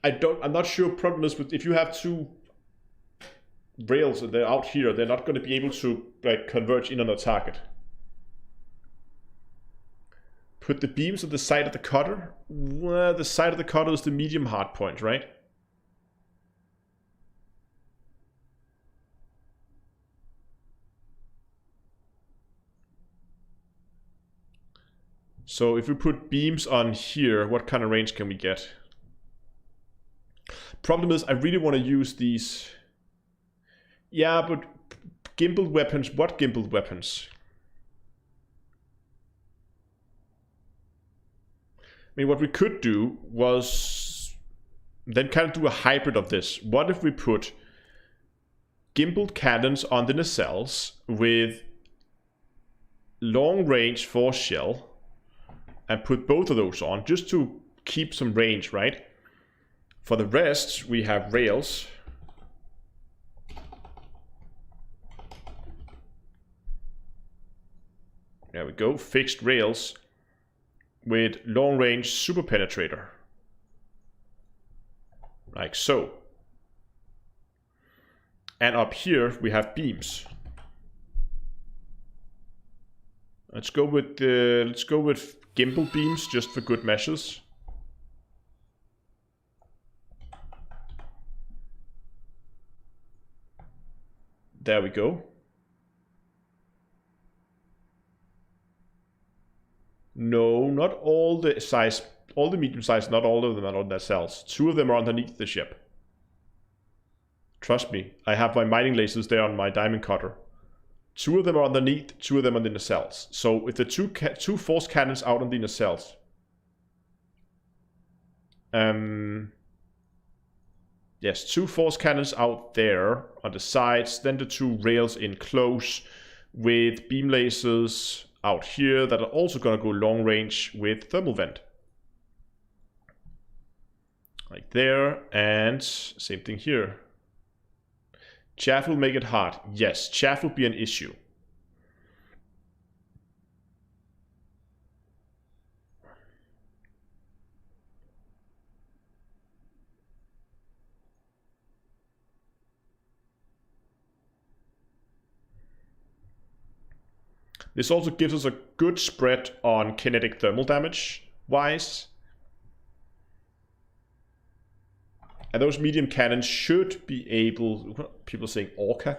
not sure. Problem is with if you have two rails and they're out here, they're not going to be able to like converge in on a target. Put the beams on the side of the cutter. Well, the side of the cutter is the medium hard point, right? So if we put beams on here, what kind of range can we get? Problem is, I really want to use these. Yeah, but gimbaled weapons. What gimbaled weapons? I mean, what we could do was then kind of do a hybrid of this. What if we put gimbaled cannons on the nacelles with long range force shell and put both of those on just to keep some range, right? For the rest, we have rails. There we go, fixed rails with long range super penetrator. Like so. And up here we have beams. Let's go with gimbal beams just for good measures. There we go. No, not all the size, all the medium size, not all of them are on their cells. 2 of them are underneath the ship. Trust me, I have my mining lasers there on my diamond cutter. 2 of them are underneath, 2 of them are in the nacelles. So with the two force cannons out on the nacelles, yes, 2 force cannons out there on the sides, then the 2 rails in close with beam lasers out here that are also going to go long range with thermal vent. Like there, and same thing here. Chaff will make it hard. Yes, chaff will be an issue. This also gives us a good spread on kinetic thermal damage wise. And those medium cannons should be able, people saying Orca.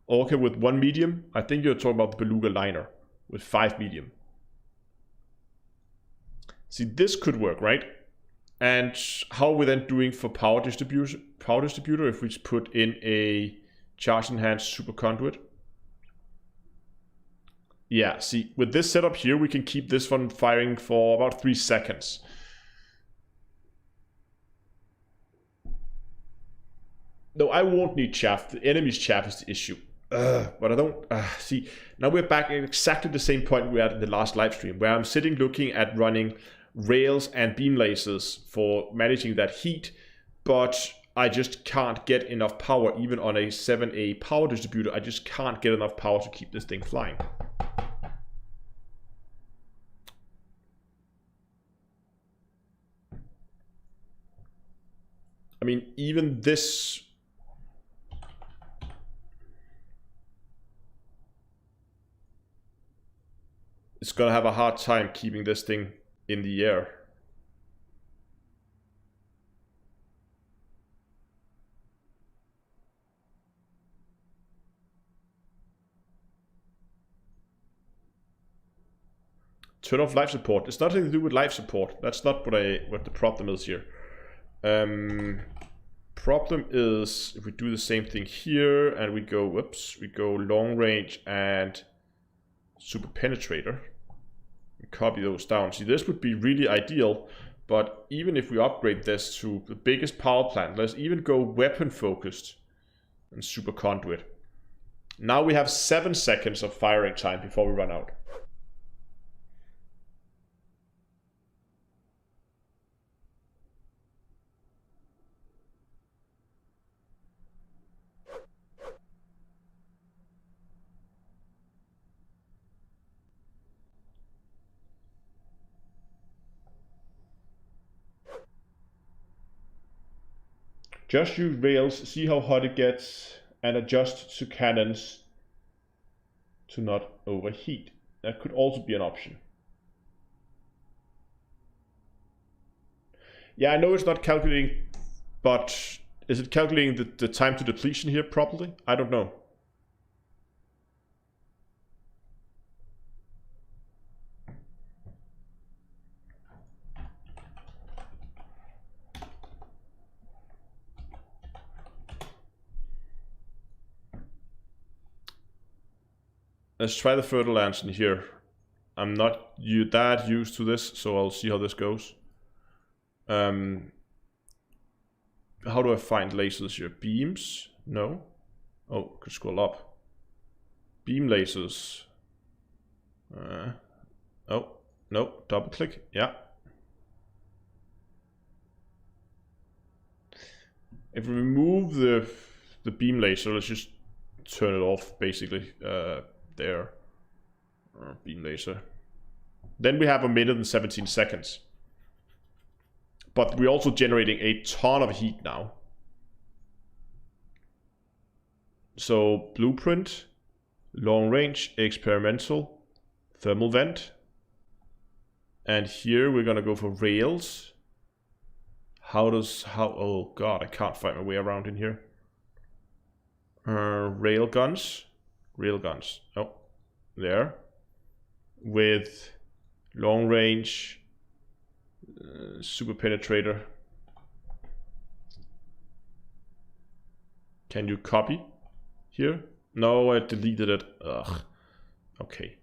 Orca with 1 medium. I think you're talking about the Beluga liner with 5 medium. See, this could work, right? And how are we then doing for power distributor if we just put in a charge enhanced super conduit? Yeah, see, with this setup here, we can keep this one firing for about 3 seconds. No, I won't need chaff. The enemy's chaff is the issue. But I don't see. Now we're back at exactly the same point we had in the last live stream, where I'm sitting looking at running rails and beam lasers for managing that heat, but I just can't get enough power, even on a 7A power distributor. I just can't get enough power to keep this thing flying. I mean, even this... It's gonna have a hard time keeping this thing in the air. Turn off life support. It's nothing to do with life support. That's not what the problem is here. Problem is if we do the same thing here and we go, whoops, we go long range and super penetrator. And copy those down. See, this would be really ideal, but even if we upgrade this to the biggest power plant, let's even go weapon focused and super conduit. Now we have 7 seconds of firing time before we run out. Just use rails, see how hot it gets, and adjust to cannons to not overheat. That could also be an option. Yeah, I know it's not calculating, but is it calculating the time to depletion here properly? I don't know. Let's try the fertilizer in here. I'm not that used to this, so I'll see how this goes. How do I find lasers here? Beams? No. Oh, could scroll up. Beam lasers. Oh, no. Double click. Yeah. If we remove the beam laser, let's just turn it off, basically. There. Beam laser. Then we have 1 minute and 17 seconds. But we're also generating a ton of heat now. So blueprint, long range, experimental, thermal vent. And here we're gonna go for rails. Oh god, I can't find my way around in here. Rail guns. Oh, there. With long range, super penetrator. Can you copy here? No, I deleted it. Ugh. Okay.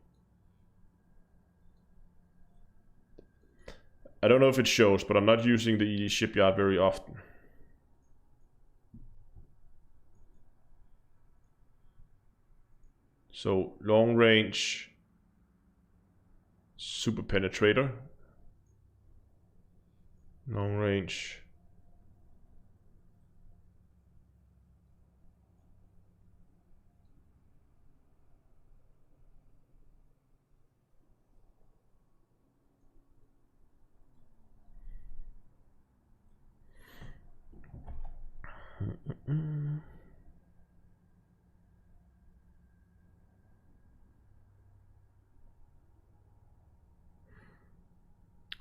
I don't know if it shows, but I'm not using the shipyard very often. So long range, super penetrator, long range.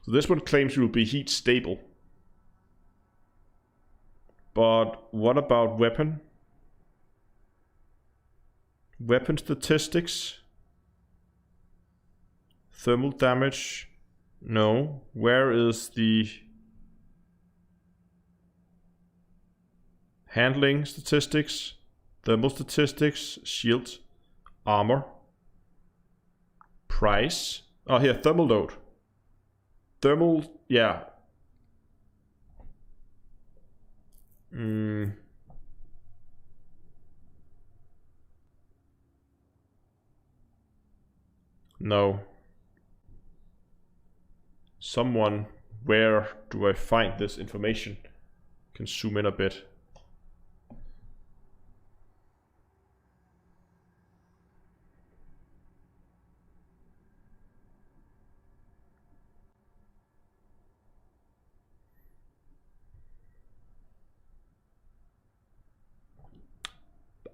So this one claims it will be heat stable. But what about weapon? Weapon statistics? Thermal damage? No. Where is the handling statistics? Thermal statistics? Shield? Armor? Price? Oh, here, thermal load. Thermal, yeah. No. Someone, where do I find this information? Can zoom in a bit.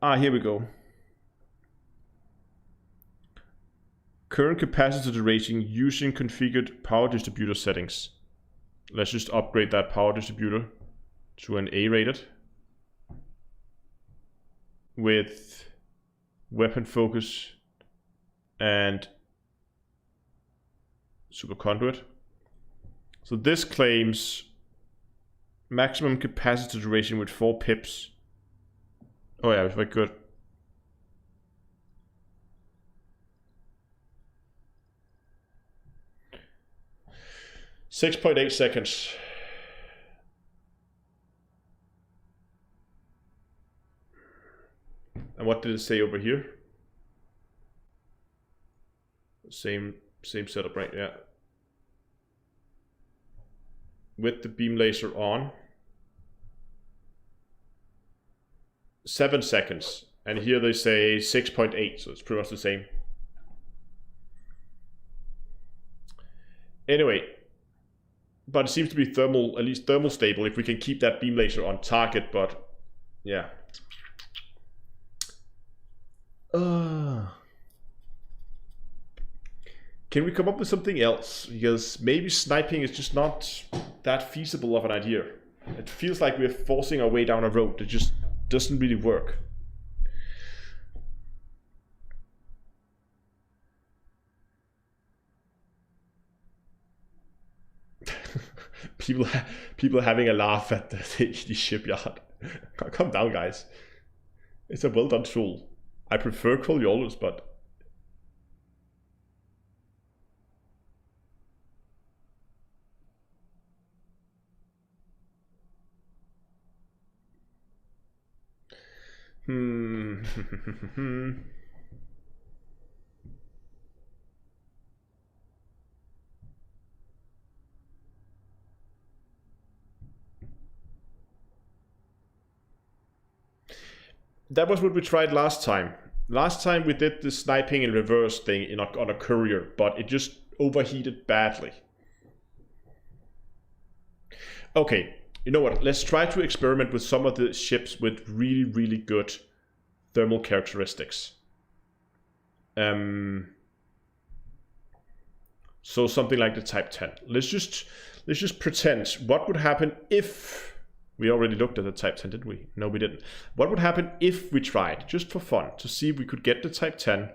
Ah, here we go. Current capacity rating using configured power distributor settings. Let's just upgrade that power distributor to an A rated with weapon focus and superconduit. So this claims maximum capacity duration with 4 pips. Oh yeah, very good. .8 seconds. And what did it say over here? Same setup, right? Yeah. With the beam laser on. 7 seconds. And here they say 6.8, so it's pretty much the same. Anyway, but it seems to be thermal, at least thermal stable if we can keep that beam laser on target, but yeah. Can we come up with something else? Because maybe sniping is just not that feasible of an idea. It feels like we're forcing our way down a road that just doesn't really work. People having a laugh at the shipyard. Calm down, guys. It's a well done tool. I prefer Coriolis, but that was what we tried last time. Last time we did the sniping in reverse thing on a courier, but it just overheated badly. Okay, you know what? Let's try to experiment with some of the ships with really, really good thermal characteristics. So something like the Type 10. Let's just pretend what would happen if we already looked at the Type 10, didn't we? No, we didn't. What would happen if we tried, just for fun, to see if we could get the Type 10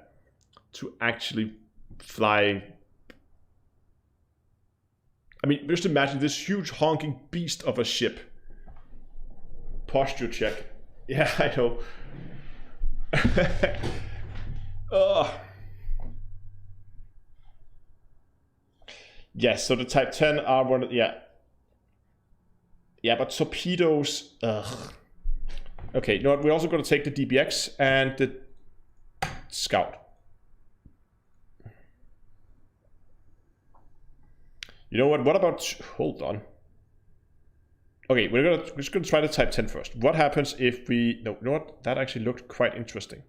to actually fly? I mean, just imagine this huge honking beast of a ship. Posture check. Yeah, I know. Yes, so the Type 10 are one of, yeah. Yeah, but torpedoes, ugh. Okay, you know what, we're also going to take the DBX and the Scout. You know what about, hold on. Okay, we're just gonna try the Type 10 first. What happens if we, no, you know what, that actually looked quite interesting.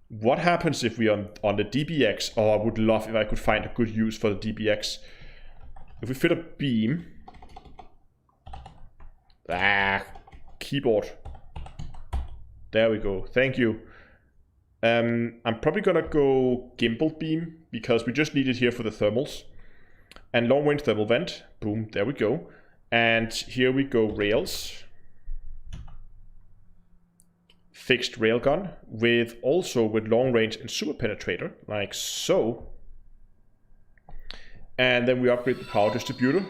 What happens if we on the DBX, oh, I would love if I could find a good use for the DBX. If we fit a beam, keyboard. There we go. Thank you. I'm probably gonna go gimbal beam because we just need it here for the thermals. And long range thermal vent. Boom. There we go. And here we go rails. Fixed railgun with also with long range and super penetrator, like so. And then we upgrade the power distributor.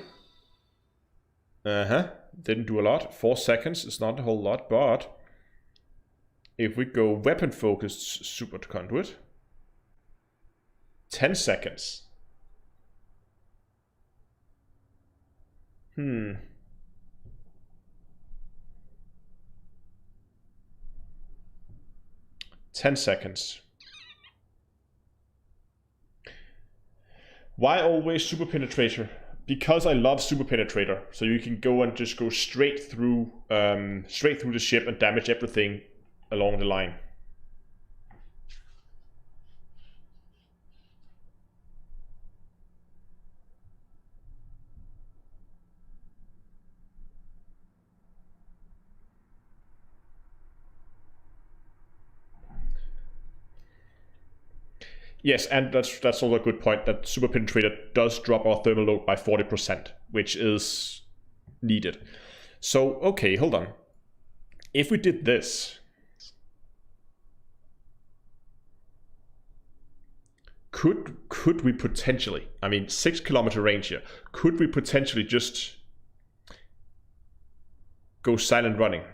Didn't do a lot. 4 seconds is not a whole lot, but if we go weapon focused super conduit, 10 seconds. 10 seconds. Why always Super Penetrator? Because I love Super Penetrator, so you can go and just go straight through the ship and damage everything along the line. Yes, and that's also a good point, that Super Penetrator does drop our thermal load by 40%, which is needed. So, okay, hold on. If we did this, could we potentially, I mean, 6 kilometer range here, could we potentially just go silent running?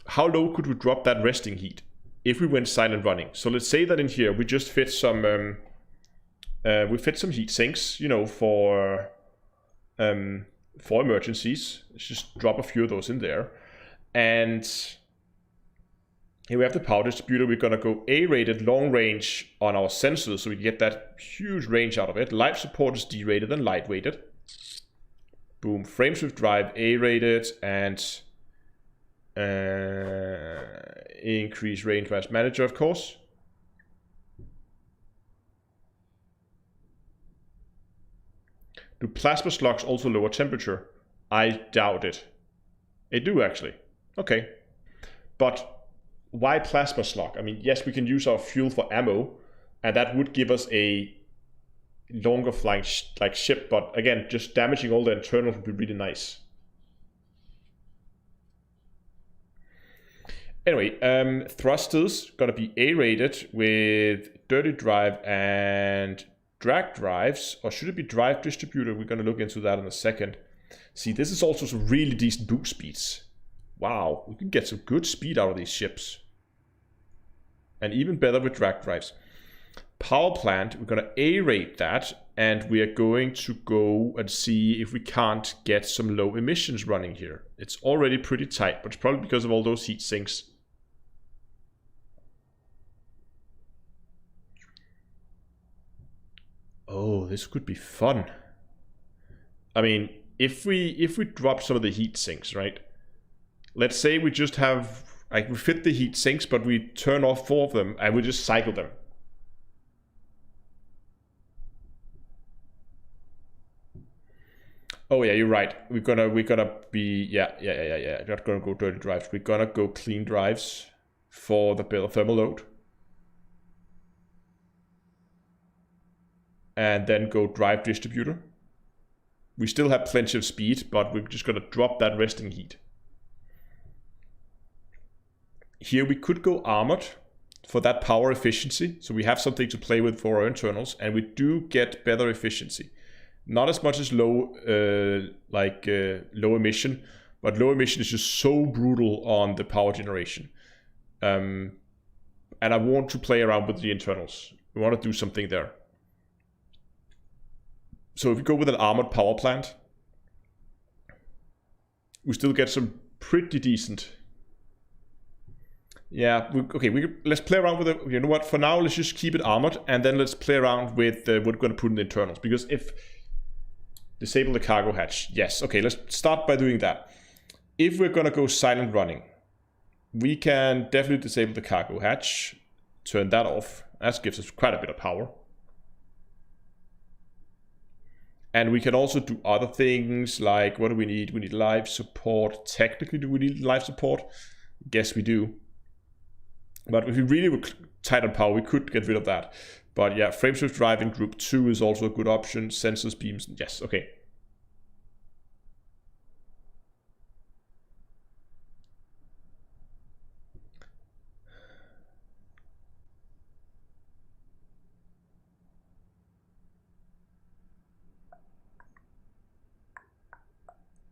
How low could we drop that resting heat if we went silent running? So let's say that in here we just fit some heat sinks, you know, for emergencies. Let's just drop a few of those in there. And here we have the power distributor. We're gonna go A-rated long range on our sensors so we get that huge range out of it. Life support is D-rated and light-weighted. Boom, frameshift drive A-rated and increase range as manager, of course. Do plasma slugs also lower temperature? I doubt it. They do actually. Okay. But why plasma slug? I mean, yes, we can use our fuel for ammo, and that would give us a longer flying ship, but again, just damaging all the internals would be really nice. Anyway, thrusters gonna be A-rated with dirty drive and drag drives, or should it be drive distributor? We're gonna look into that in a second. See, this is also some really decent boost speeds. Wow, we can get some good speed out of these ships. And even better with drag drives. Power plant, we're gonna A-rate that, and we are going to go and see if we can't get some low emissions running here. It's already pretty tight, but it's probably because of all those heat sinks. Oh, this could be fun. I mean, if we drop some of the heat sinks, right? Let's say we just have, like, we fit the heat sinks, but we turn off 4 of them and we just cycle them. Oh yeah, you're right. We're gonna be yeah. We're not gonna go dirty drives. We're gonna go clean drives for the thermal load. And then go drive distributor. We still have plenty of speed, but we're just gonna drop that resting heat. Here we could go armored for that power efficiency, so we have something to play with for our internals, and we do get better efficiency. Not as much as low emission, but low emission is just so brutal on the power generation. And I want to play around with the internals. We want to do something there. So if we go with an armored power plant, we still get some pretty decent. Yeah, let's play around with it. You know what? For now, let's just keep it armored, and then let's play around with what we're going to put in the internals. Because if disable the cargo hatch, yes. Okay, let's start by doing that. If we're going to go silent running, we can definitely disable the cargo hatch, turn that off. That gives us quite a bit of power. And we can also do other things like, what do we need? We need life support. Technically, do we need life support? Guess we do. But if we really were tight on power, we could get rid of that. But yeah, frameshift drive in group 2 is also a good option. Sensors, beams, yes, okay.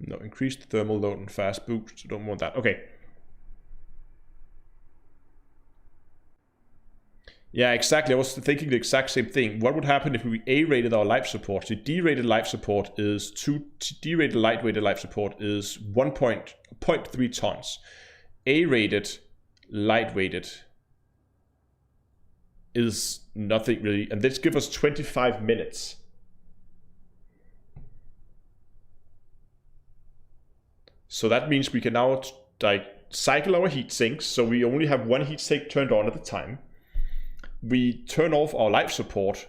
No, increase the thermal load and fast boost, so don't want that. Okay. Yeah, exactly. I was thinking the exact same thing. What would happen if we A-rated our life support? So D-rated life support is D-rated lightweighted life support is 1.3 tons. A-rated lightweighted is nothing really. And this gives us 25 minutes. So that means we can now like cycle our heat sinks. So we only have one heat sink turned on at a time. We turn off our life support.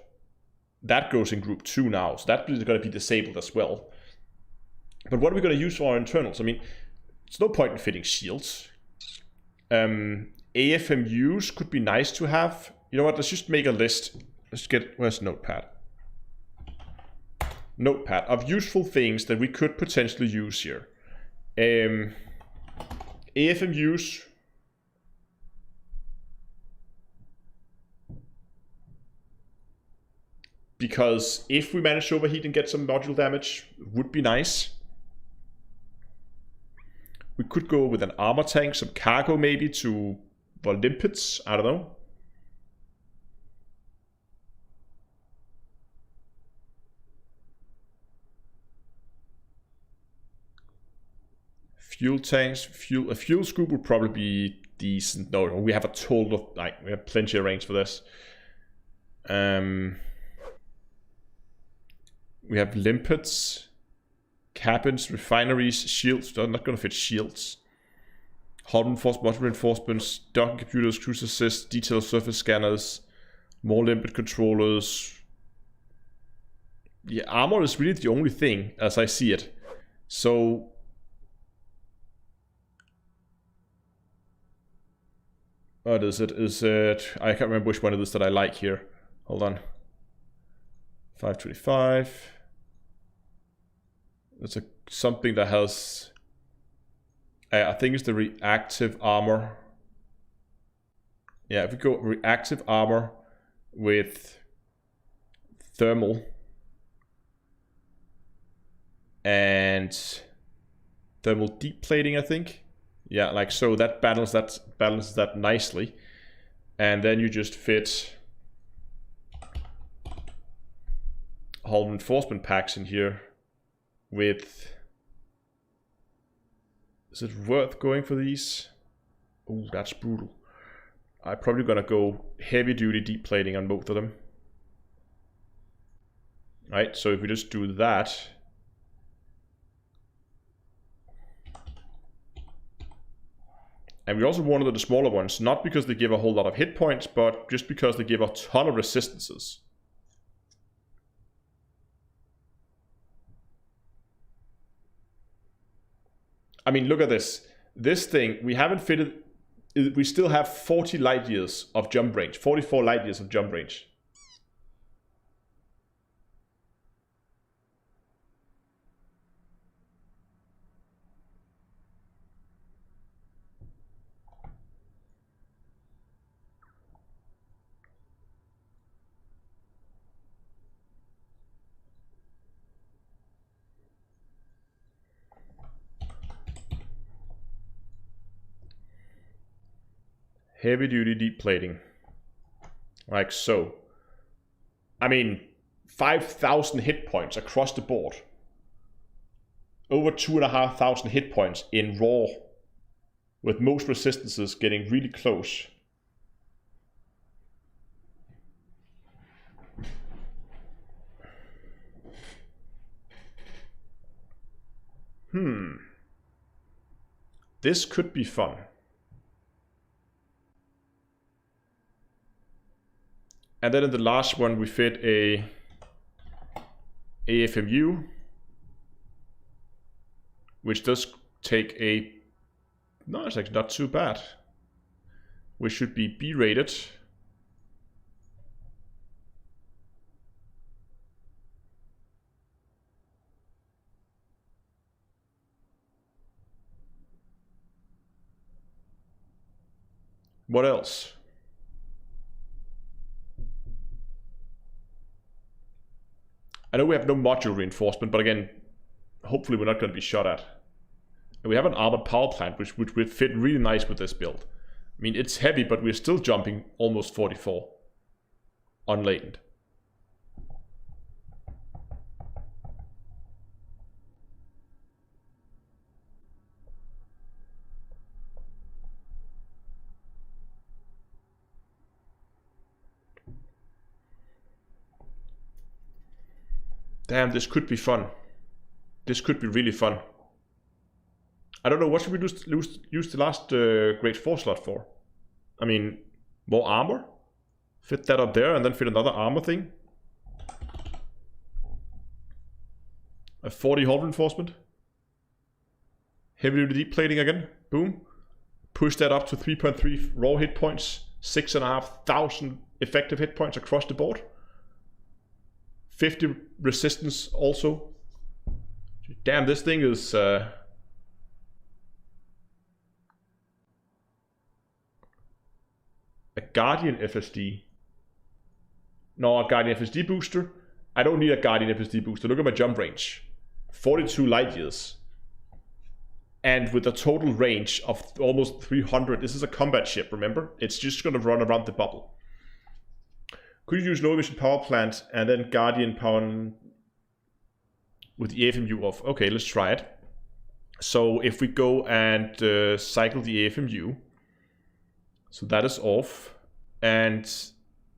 That goes in group 2 now. So that is going to be disabled as well. But what are we going to use for our internals? I mean, there's no point in fitting shields. AFMUs could be nice to have. You know what? Let's just make a list. Let's get, where's Notepad? Notepad of useful things that we could potentially use here. AFMUs. Because if we manage to overheat and get some module damage, would be nice. We could go with an armor tank, some cargo maybe to Vollimpets, I don't know. Fuel tanks, a fuel scoop would probably be decent. No, we have a total of, like, we have plenty of range for this. We have limpets, cabins, refineries, shields. They're not going to fit shields. Hull reinforcements, module reinforcements, docking computers, cruise assist, detailed surface scanners, more limpet controllers. Yeah, armor is really the only thing as I see it. So what is it? Is it? I can't remember which one it is that I like here. Hold on. 525. It's something that has, I think it's the reactive armor. Yeah, if we go reactive armor with thermal and thermal deep plating, I think. Yeah, like so, that balances that nicely. And then you just fit hull reinforcement packs in here with, is it worth going for these? Oh, that's brutal. I'm probably gonna go heavy duty deep plating on both of them. Right, so if we just do that, and we also wanted the smaller ones, not because they give a whole lot of hit points, but just because they give a ton of resistances. I mean, look at this. This thing, we haven't fitted, we still have 40 light years of jump range, 44 light years of jump range. Heavy duty deep plating. Like so. I mean, 5,000 hit points across the board. Over 2,500 hit points in raw. With most resistances getting really close. This could be fun. And then in the last one we fit a AFMU, which does take a, no, it's actually not too bad. We should be B-rated. What else? I know we have no module reinforcement, but again, hopefully we're not going to be shot at. And we have an armored power plant, which would fit really nice with this build. I mean, it's heavy, but we're still jumping almost 44. Unladen. Damn, this could be fun. This could be really fun. I don't know, what should we use the last grade 4 slot for? I mean, more armor? Fit that up there and then fit another armor thing. A 40 hull reinforcement. Heavy deep plating again. Boom. Push that up to 3.3 raw hit points. 6,500 effective hit points across the board. 50 resistance also. Damn, this thing is... a Guardian FSD. No, a Guardian FSD booster. I don't need a Guardian FSD booster. Look at my jump range. 42 light years. And with a total range of almost 300. This is a combat ship, remember? It's just going to run around the bubble. Could you use low emission power plant and then Guardian power with the AFMU off? Okay, let's try it. So if we go and cycle the AFMU. So that is off. And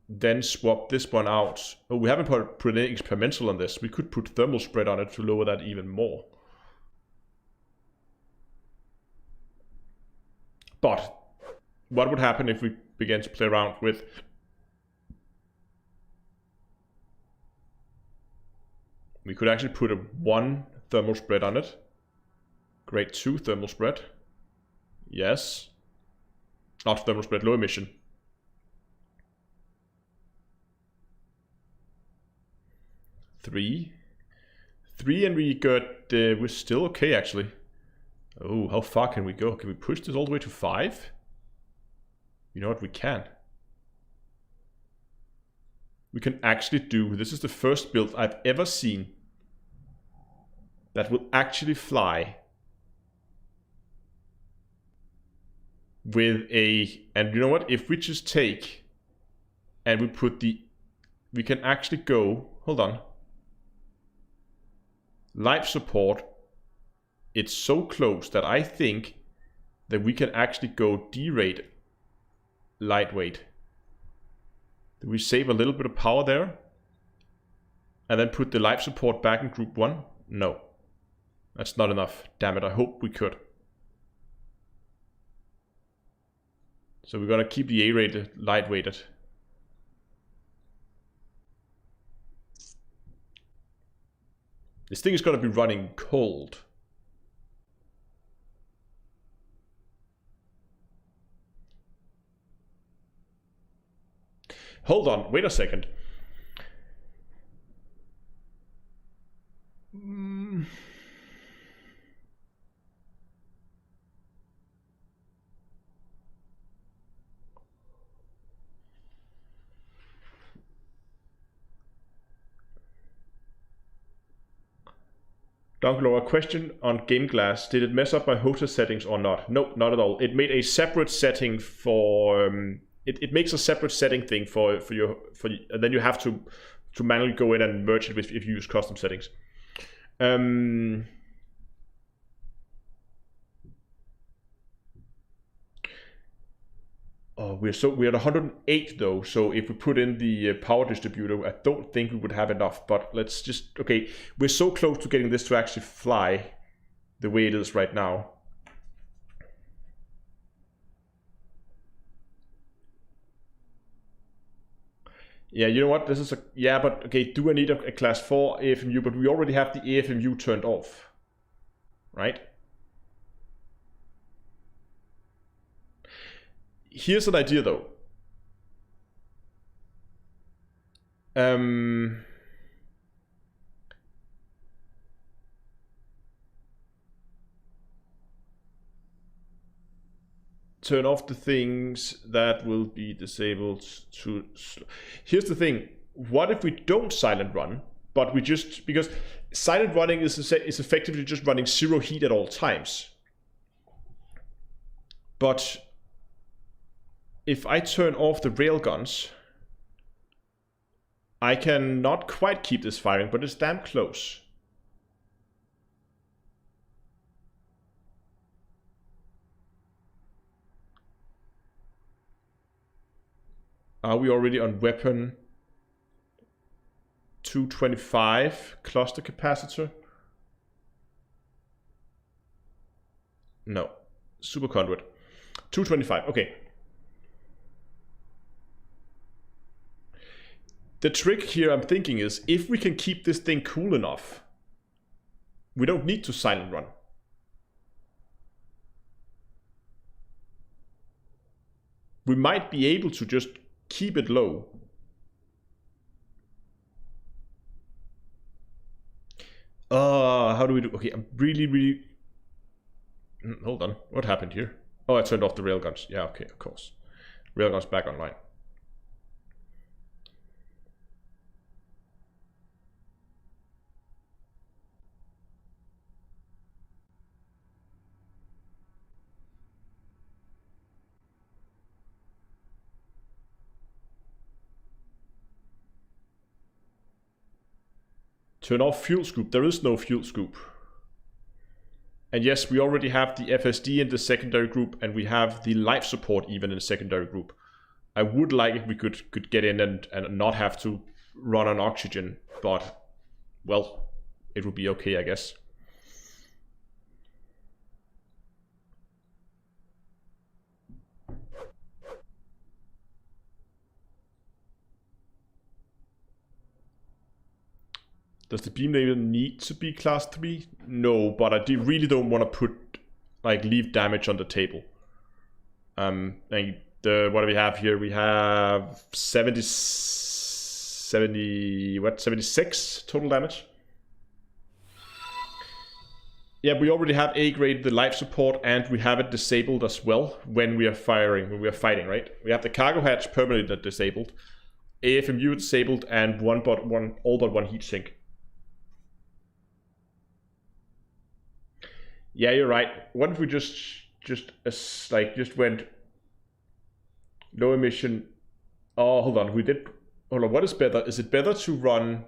then swap this one out. Oh, we haven't put any experimental on this. We could put thermal spread on it to lower that even more. But what would happen if we began to play around with... We could actually put a 1 thermal spread on it. Grade 2 thermal spread. Yes. Not thermal spread, low emission. 3 and we got, we're still okay actually. Oh, how far can we go? Can we push this all the way to 5? You know what, we can. We can actually do, this is the first build I've ever seen that will actually fly with a, and you know what, if we just take and we put the, we can actually go, hold on. Life support, it's so close that I think that we can actually go D-rate lightweight. Do we save a little bit of power there? And then put the life support back in group 1? No. That's not enough. Damn it, I hope we could. So we're gonna keep the A-rated lightweighted. This thing is gonna be running cold. Hold on, wait a second. Dunkler, a question on GameGlass. Did it mess up my hoster settings or not? No, not at all. It made a separate setting for... it makes a separate setting thing for your... and then you have to manually go in and merge it with if you use custom settings. Oh, we're at 108 though, so if we put in the power distributor, I don't think we would have enough, but let's just, okay, we're so close to getting this to actually fly the way it is right now. Yeah, you know what, this is a, yeah, but okay, do I need a class 4 AFMU, but we already have the AFMU turned off, right? Here's an idea though. Turn off the things that will be disabled to... Here's the thing. What if we don't silent run, but we just... Because silent running is effectively just running 0 heat at all times. But... if I turn off the railguns, I can not quite keep this firing, but it's damn close. Are we already on weapon 225 cluster capacitor. No, superconduit. 225, okay. The trick here I'm thinking is, if we can keep this thing cool enough, we don't need to silent run. We might be able to just keep it low. How do we do? Okay, I'm really... Hold on, what happened here? Oh, I turned off the railguns. Yeah, okay, of course. Railguns back online. Turn off fuel scoop. There is no fuel scoop. And yes, we already have the FSD in the secondary group, and we have the life support even in the secondary group. I would like if we could get in and not have to run on oxygen, but, well, it would be okay, I guess. Does the beam laser need to be class 3? No, but I really don't want to put, like, leave damage on the table. And what do we have here? We have 76 total damage. Yeah, we already have A-grade the life support, and we have it disabled as well when we are fighting, right? We have the cargo hatch permanently disabled, AFMU disabled, and all but one heatsink. Yeah, you're right. What if we just went low emission? Oh, hold on. Hold on. What is better? Is it better to run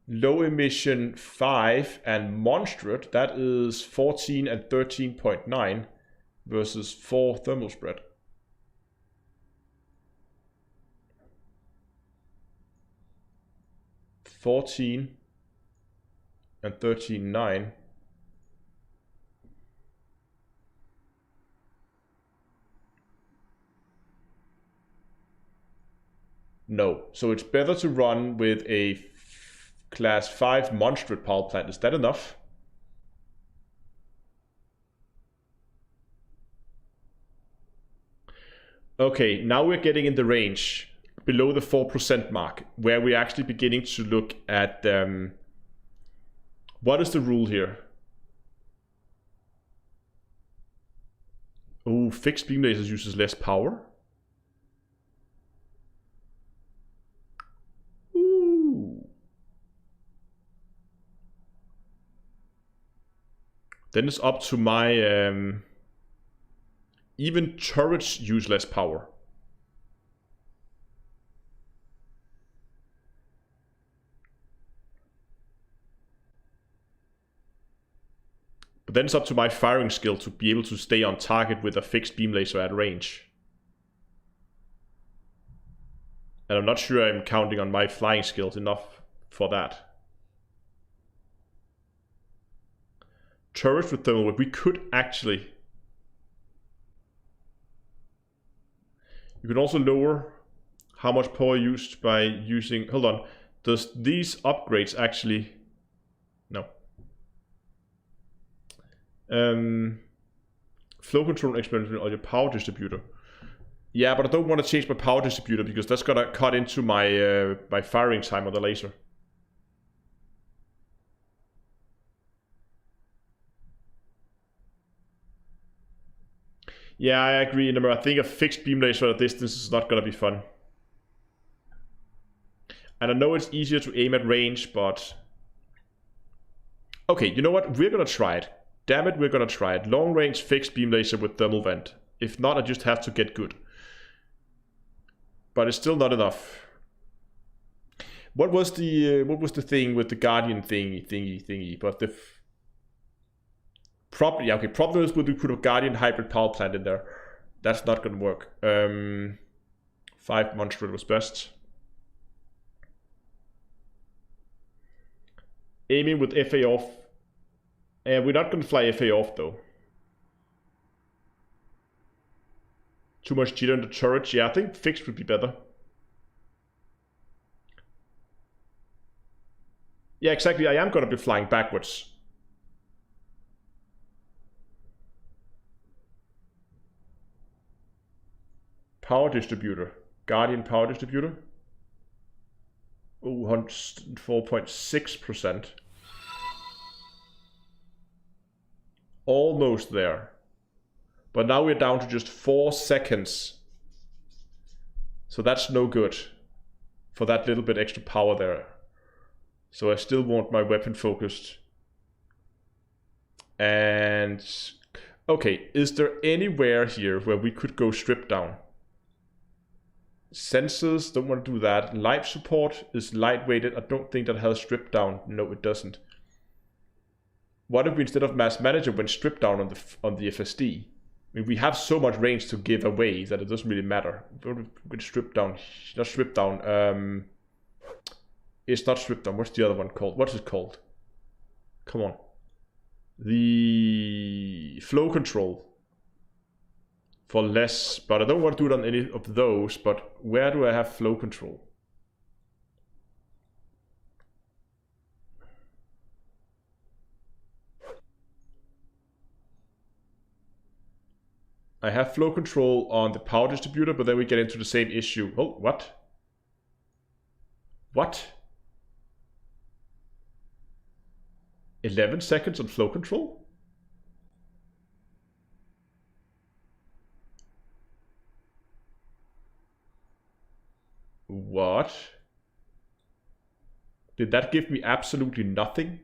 low emission 5 and monstrate? That is 14 and 13.9 versus 4 thermal spread. $14 and 13.9. No, so it's better to run with a class 5 monstrate power plant. Is that enough? Okay, now we're getting in the range below the 4% mark, where we're actually beginning to look at what is the rule here? Oh, fixed beam lasers uses less power. Then it's up to my... even turrets use less power. But then it's up to my firing skill to be able to stay on target with a fixed beam laser at range. And I'm not sure I'm counting on my flying skills enough for that. Turret with thermal whip. We could actually... You can also lower how much power used by using... Hold on. Does these upgrades actually... No. Flow control experiment on your power distributor. Yeah, but I don't want to change my power distributor because that's gonna cut into my my firing time on the laser. Yeah, I agree. I think a fixed beam laser at a distance is not gonna be fun. And I know it's easier to aim at range, but... Okay, you know what? We're gonna try it. Damn it, we're gonna try it. Long range fixed beam laser with thermal vent. If not, I just have to get good. But it's still not enough. What was the thing with the Guardian thingy? But the problem, yeah, okay. Problem is, would we put a Guardian hybrid power plant in there? That's not gonna work. 5 monstrate was best. Aiming with FA off. And we're not going to fly FA off though. Too much jitter in the turret. Yeah, I think fixed would be better. Yeah, exactly. I am going to be flying backwards. Power distributor. Guardian power distributor. Oh, 4.6%. Almost there. But now we're down to just 4 seconds. So that's no good for that little bit extra power there. So I still want my weapon focused. And okay, is there anywhere here where we could go strip down? Sensors, don't want to do that. Life support is lightweighted. I don't think that has strip down. No, it doesn't. What if we, instead of mass manager, went strip down on the FSD? I mean, we have so much range to give away that it doesn't really matter. We'd strip down, not strip down. It's not strip down. What's the other one called? What's it called? Come on. The flow control for less, but I don't want to do it on any of those. But where do I have flow control? I have flow control on the power distributor, but then we get into the same issue. Oh, what? What? 11 seconds on flow control? What? Did that give me absolutely nothing?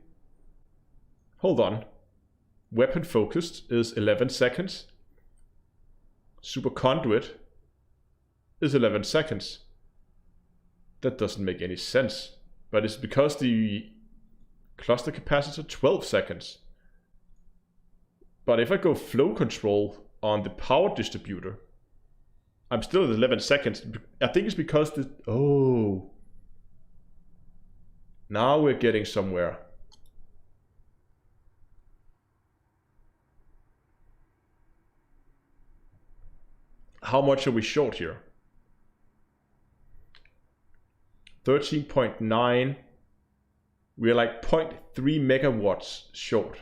Hold on. Weapon focused is 11 seconds. Super conduit is 11 seconds. That doesn't make any sense. But it's because the cluster capacitor 12 seconds. But if I go flow control on the power distributor, I'm still at 11 seconds. I think it's because the... Oh. Now we're getting somewhere. How much are we short here? 13.9. We're like 0.3 megawatts short.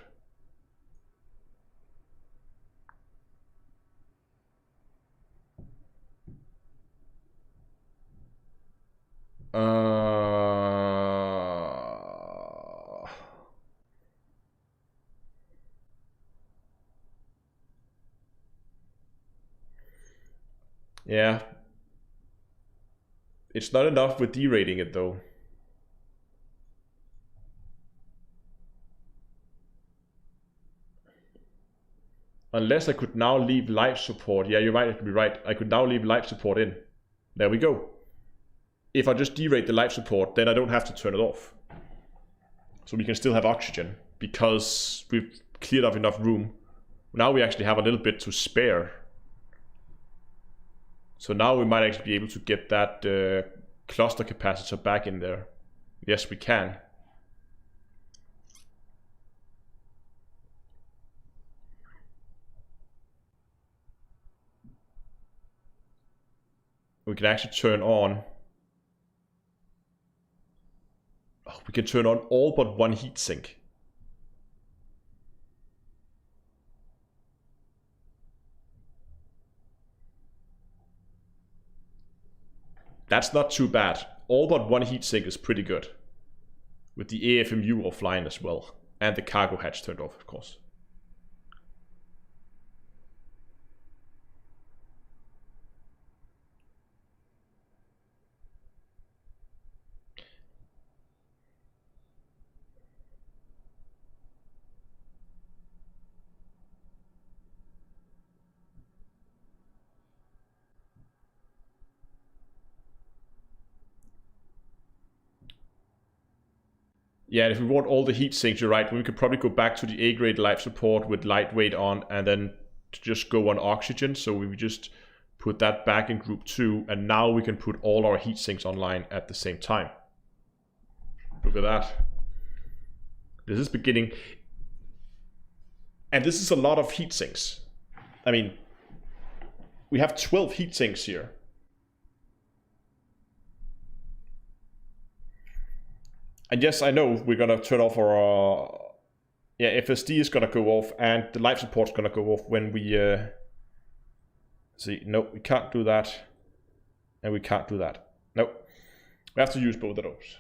Yeah. It's not enough with derating it though. Unless I could now leave life support. Yeah, you're right, it could be right. I could now leave life support in. There we go. If I just derate the life support, then I don't have to turn it off. So we can still have oxygen because we've cleared off enough room. Now we actually have a little bit to spare. So now we might actually be able to get that cluster capacitor back in there. Yes, we can. We can actually turn on. Oh, we can turn on all but one heatsink. That's not too bad. All but one heatsink is pretty good. With the AFMU offline as well. And the cargo hatch turned off, of course. Yeah, if we want all the heat sinks, you're right. We could probably go back to the A-grade life support with lightweight on and then just go on oxygen. So we just put that back in group 2 and now we can put all our heat sinks online at the same time. Look at that. This is beginning. And this is a lot of heat sinks. I mean, we have 12 heat sinks here. And yes, I know we're gonna turn off our... yeah, FSD is gonna go off and the life support is gonna go off when we... see, no, we can't do that. And we can't do that. No, we have to use both of those.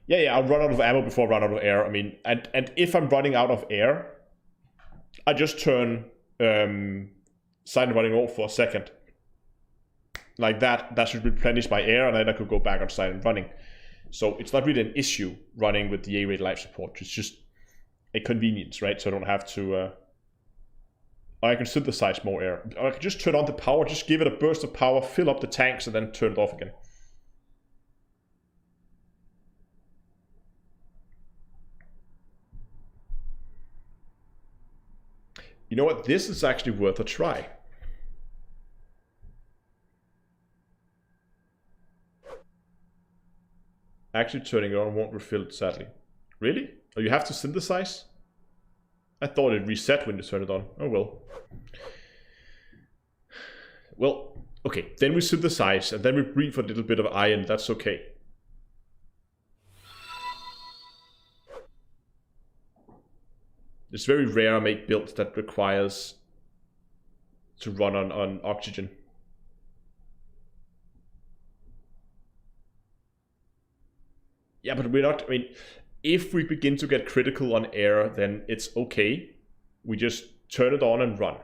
Yeah, I'll run out of ammo before I run out of air. I mean, and if I'm running out of air, I just turn silent running off for a second. Like that should replenish my air, and then I could go back on silent running. So it's not really an issue running with the A-rate life support. It's just a convenience, right? So I don't have to... I can synthesize more air. Or I can just turn on the power, just give it a burst of power, fill up the tanks, and then turn it off again. You know what? This is actually worth a try. Actually turning it on won't refill it, sadly. Really? Oh, you have to synthesize? I thought it reset when you turn it on. Oh well. Well, okay. Then we synthesize and then we breathe a little bit of iron. That's okay. It's very rare I make builds that requires to run on oxygen. Yeah, but we're not, I mean, if we begin to get critical on air, then it's okay. We just turn it on and run.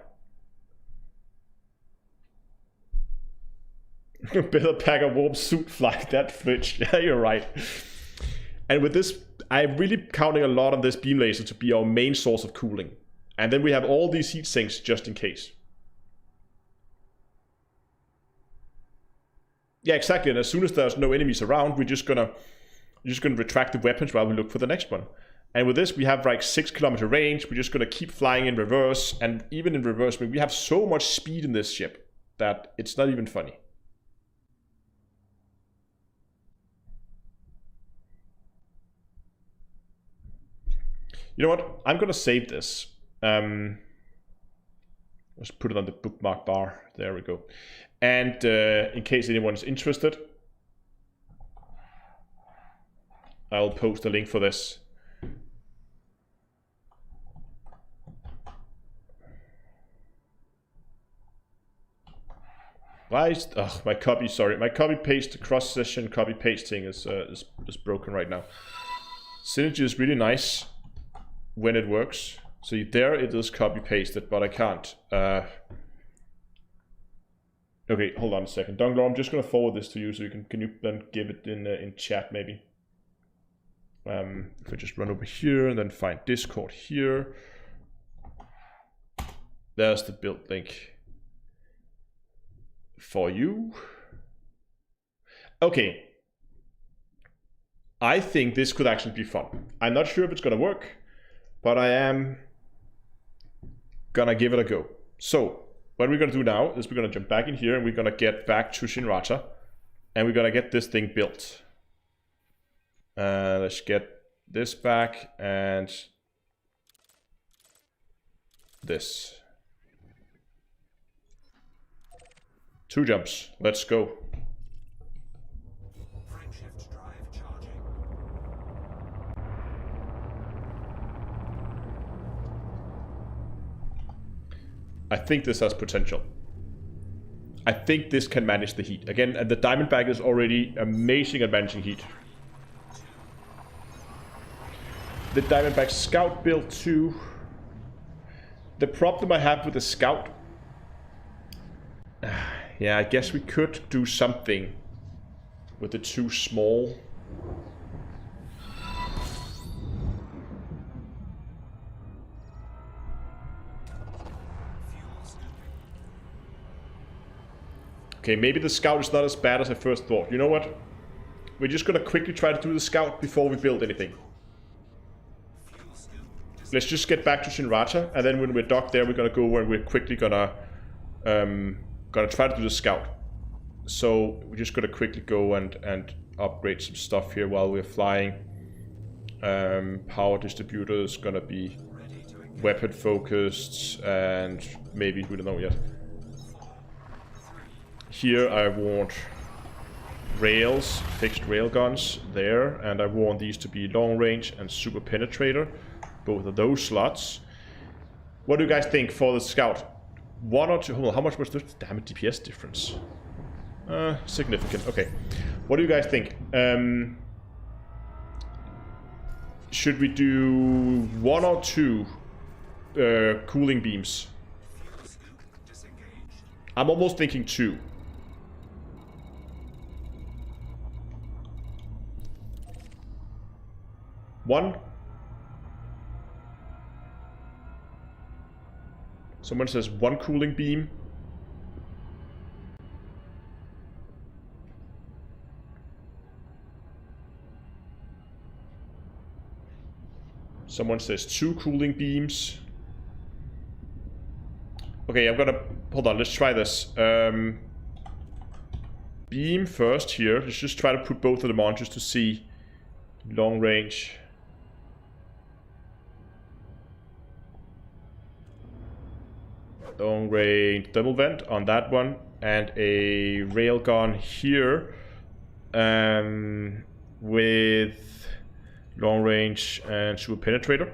Better pack a warm suit, fly that fridge. Yeah, you're right. And with this, I'm really counting a lot on this beam laser to be our main source of cooling. And then we have all these heat sinks just in case. Yeah, exactly. And as soon as there's no enemies around, we're just gonna retract the weapons while we look for the next one. And with this, we have like 6 kilometer range. We're just gonna keep flying in reverse. And even in reverse, I mean, we have so much speed in this ship that it's not even funny. You know what? I'm gonna save this. Let's put it on the bookmark bar. There we go. And in case anyone's interested, I'll post a link for this. Why is my copy? Sorry, my copy paste cross session copy pasting is broken right now. Synergy is really nice when it works. So there it is copy pasted, but I can't. Okay, hold on a second, Donglo. I'm just gonna forward this to you, so you can you then give it in chat maybe. If I just run over here and then find Discord here. There's the build link for you. Okay. I think this could actually be fun. I'm not sure if it's gonna work, but I am gonna give it a go. So what we're gonna do now is we're gonna jump back in here and we're gonna get back to Shinrata and we're gonna get this thing built. Let's get this back and this. 2 jumps. Let's go. Frameshift drive charging. I think this has potential. I think this can manage the heat. Again, and the Diamondback is already amazing at managing heat. The Diamondback Scout build too. The problem I have with the Scout... yeah, I guess we could do something with the 2 small. Okay, maybe the Scout is not as bad as I first thought. You know what? We're just gonna quickly try to do the Scout before we build anything. Let's just get back to Shinrata, and then when we're docked there, we're gonna go and we're quickly gonna try to do the Scout. So we're just gonna quickly go and upgrade some stuff here while we're flying. Power distributor is gonna be weapon focused, and maybe, we don't know yet. Here I want rails, fixed rail guns there, and I want these to be long range and super penetrator, both of those slots. What do you guys think for the scout? 1 or 2? Hold on, how much was the damn DPS difference? Significant. Okay. What do you guys think? Should we do 1 or 2 cooling beams? I'm almost thinking 2. One. Someone says 1 cooling beam. Someone says 2 cooling beams. Okay, I'm gonna... Hold on, let's try this. Beam first here. Let's just try to put both of them on just to see long range. Long range double vent on that one, and a railgun here with long range and super penetrator.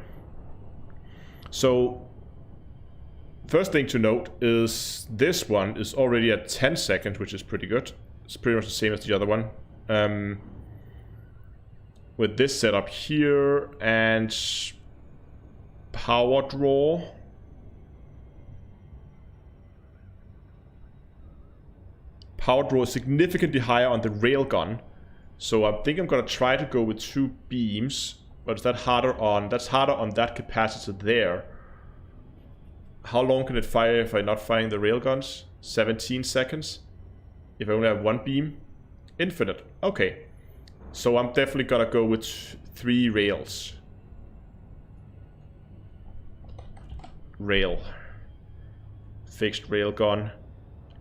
So first thing to note is this one is already at 10 seconds, which is pretty good. It's pretty much the same as the other one. With this setup here and power draw. Power draw is significantly higher on the railgun, so I think I'm gonna try to go with 2 beams. But is that harder on? That's harder on that capacitor there. How long can it fire if I'm not firing the railguns? 17 seconds. If I only have 1 beam, infinite. Okay, so I'm definitely gonna go with 3 rails. Rail, fixed railgun.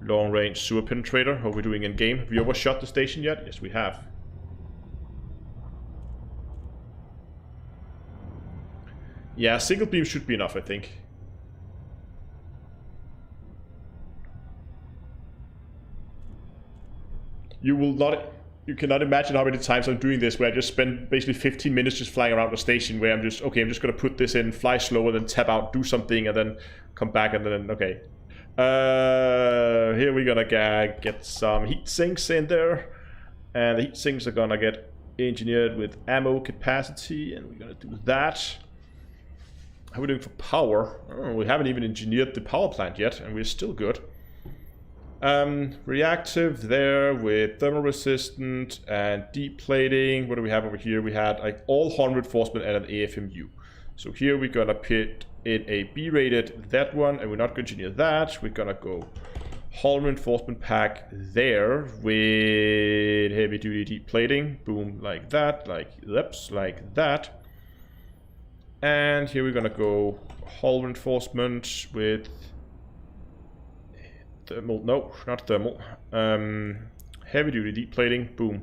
Long range sewer penetrator. How are we doing in game? Have we overshot the station yet? Yes, we have. Yeah, single beam should be enough, I think. You cannot imagine how many times I'm doing this, where I just spend basically 15 minutes just flying around the station, where I'm just, okay, I'm just gonna put this in, fly slower, then tap out, do something, and then come back, and then, okay. Here we're gonna get some heat sinks in there, and the heat sinks are gonna get engineered with ammo capacity, and we're gonna do that. How are we doing for power? Oh, we haven't even engineered the power plant yet, and we're still good. Reactive there with thermal resistant and deep plating. What do we have over here? We had like all hull reinforcement and an AFMU. So here we're gonna put in a B-rated that one, and we're not going to engineer that. We're gonna go hull reinforcement pack there with heavy duty deep plating. Boom, like that, like that. And here we're gonna go hull reinforcement with thermal, no, not thermal. Heavy duty deep plating, boom,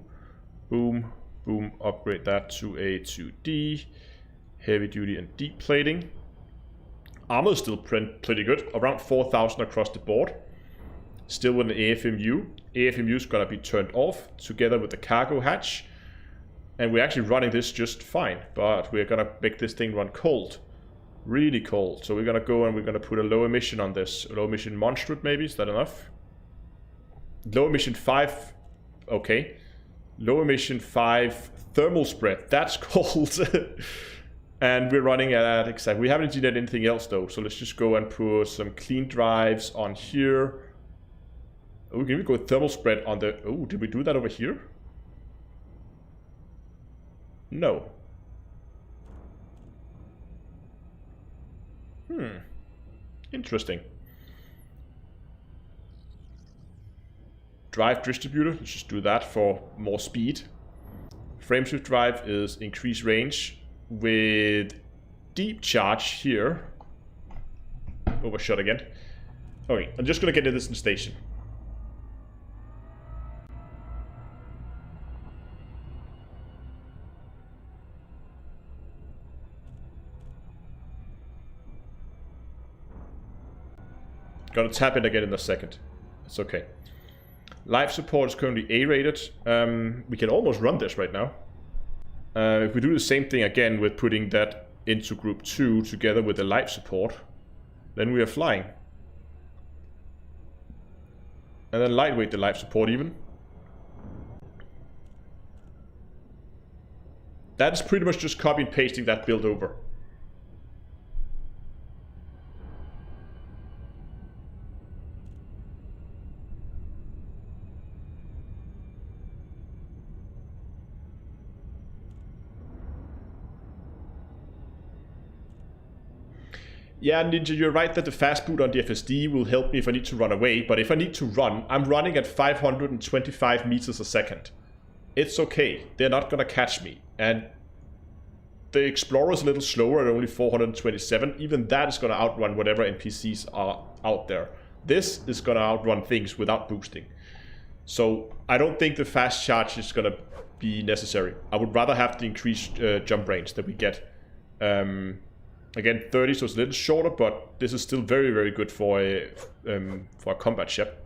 boom, boom, upgrade that to a 2D. Heavy duty and deep plating. Armor is still pretty good, around 4,000 across the board. Still with an AFMU. AFMU is gonna be turned off together with the cargo hatch. And we're actually running this just fine, but we're gonna make this thing run cold. Really cold. So we're gonna go and we're gonna put a low emission on this. A low emission monstrate maybe, is that enough? Low emission 5, okay. Low emission 5 thermal spread, that's cold. And we're running at exactly. We haven't engineered anything else though, so let's just go and put some clean drives on here. Oh, can we go thermal spread on the... Oh, did we do that over here? No. Interesting. Drive distributor, let's just do that for more speed. Frameshift drive is increased range with deep charge here. Overshot again. Okay, I'm just gonna get into this in station. Gonna tap it again in a second. It's okay. Life support is currently A-rated. We can almost run this right now. If we do the same thing again with putting that into group 2 together with the life support, then we are flying. And then lightweight the life support even. That's pretty much just copy and pasting that build over. Yeah, Ninja, you're right that the fast boot on the FSD will help me if I need to run away, but if I need to run, I'm running at 525 meters a second. It's okay, they're not gonna catch me. And the Explorer's a little slower at only 427, even that is gonna outrun whatever NPCs are out there. This is gonna outrun things without boosting. So I don't think the fast charge is gonna be necessary. I would rather have the increased jump range that we get. Again, 30, so it's a little shorter, but this is still very, very good for a combat ship.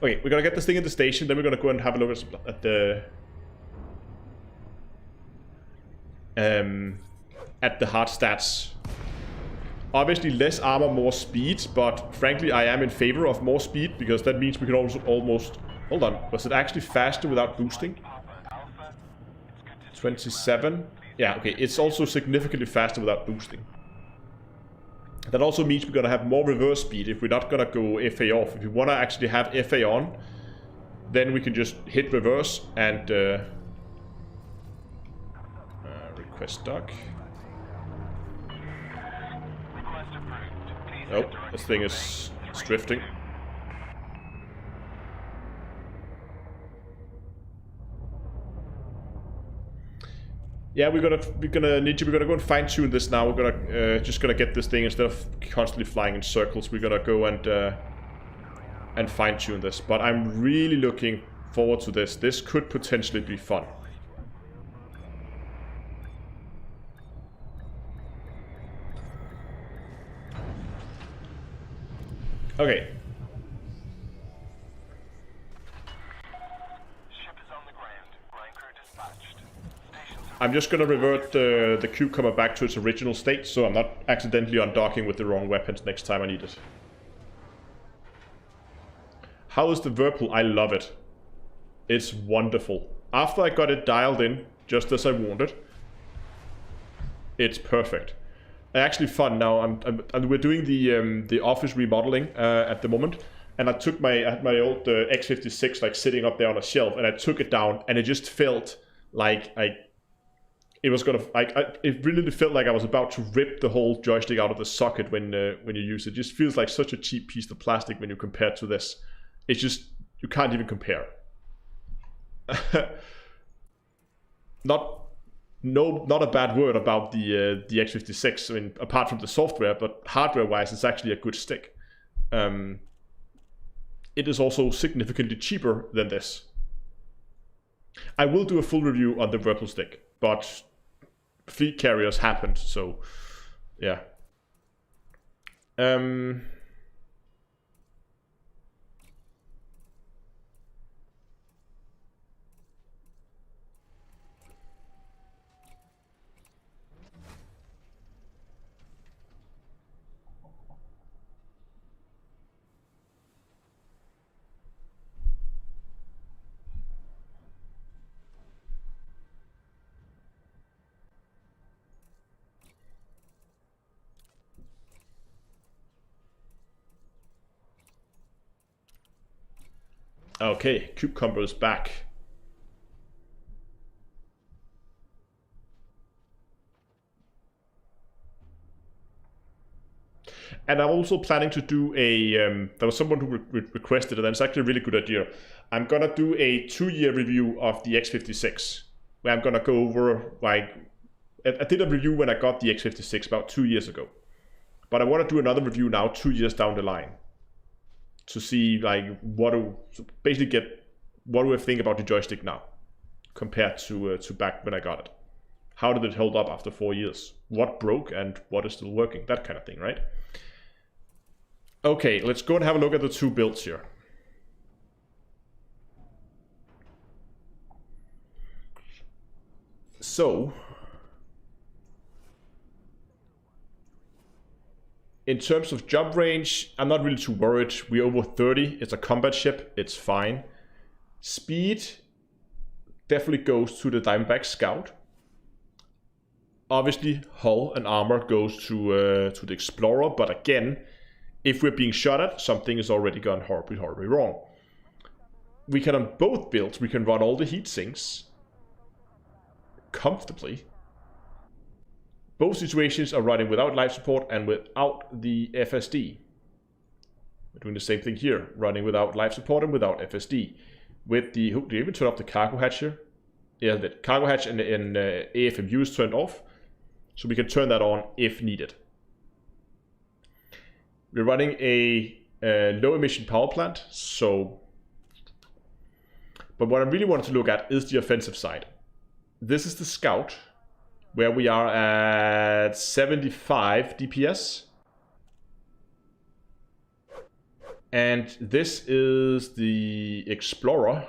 Okay, we're gonna get this thing in the station, then we're gonna go and have a look at the hard stats. Obviously, less armor, more speed, but frankly, I am in favor of more speed because that means we can also almost. Hold on, was it actually faster without boosting? 27. Yeah, okay, it's also significantly faster without boosting. That also means we're gonna have more reverse speed if we're not gonna go FA off. If we wanna actually have FA on, then we can just hit reverse and request dock. Oh, this thing is drifting. Yeah, we're gonna go and fine tune this now. We're gonna just gonna get this thing instead of constantly flying in circles. We're gonna go and fine tune this. But I'm really looking forward to this. This could potentially be fun. Okay. I'm just gonna revert the cucumber back to its original state, so I'm not accidentally undocking with the wrong weapons next time I need it. How is the Whirlpool? I love it. It's wonderful. After I got it dialed in, just as I wanted, it's perfect. Actually fun now. We're doing the office remodeling at the moment, and I had my old X56 like sitting up there on a shelf, and I took it down, and it just felt like it was gonna. It really felt like I was about to rip the whole joystick out of the socket when you use it. It just feels like such a cheap piece of plastic when you compare it to this. It's just you can't even compare. Not a bad word about the X56. I mean, apart from the software, but hardware-wise, it's actually a good stick. It is also significantly cheaper than this. I will do a full review on the Whirlpool stick, but fleet carriers happened, so yeah. Okay, Cucumber is back. And I'm also planning to do a, there was someone who requested it, and it's actually a really good idea. I'm gonna do a 2-year review of the X56, where I'm gonna go over, like, I did a review when I got the X56 about 2 years ago. But I wanna do another review now, 2 years down the line. To see, like, what do I think about the joystick now, compared to back when I got it. How did it hold up after 4 years? What broke and what is still working? That kind of thing, right? Okay, let's go and have a look at the two builds here. So, in terms of jump range, I'm not really too worried. We're over 30. It's a combat ship. It's fine. Speed definitely goes to the Diamondback Scout. Obviously, hull and armor goes to the Explorer. But again, if we're being shot at, something is already gone horribly, horribly wrong. We can, on both builds, we can run all the heat sinks comfortably. Both situations are running without life support and without the FSD. We're doing the same thing here, running without life support and without FSD. With the, do you even turn off the cargo hatch here? Yeah, the cargo hatch and AFMU is turned off, so we can turn that on if needed. We're running a low emission power plant, so. But what I really wanted to look at is the offensive side. This is the Scout, where we are at 75 DPS. And this is the Explorer,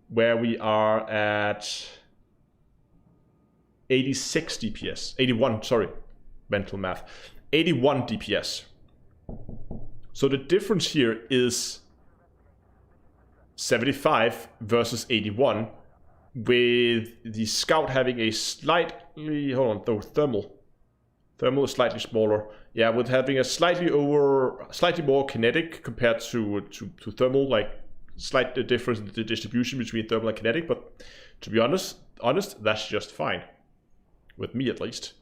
where we are at 86 DPS. 81, sorry, mental math. 81 DPS. So the difference here is 75 versus 81, with the Scout having a slightly, hold on, though, thermal is slightly smaller. Yeah, with having a slightly more kinetic compared to thermal, like slight difference in the distribution between thermal and kinetic, but to be honest, that's just fine. With me at least.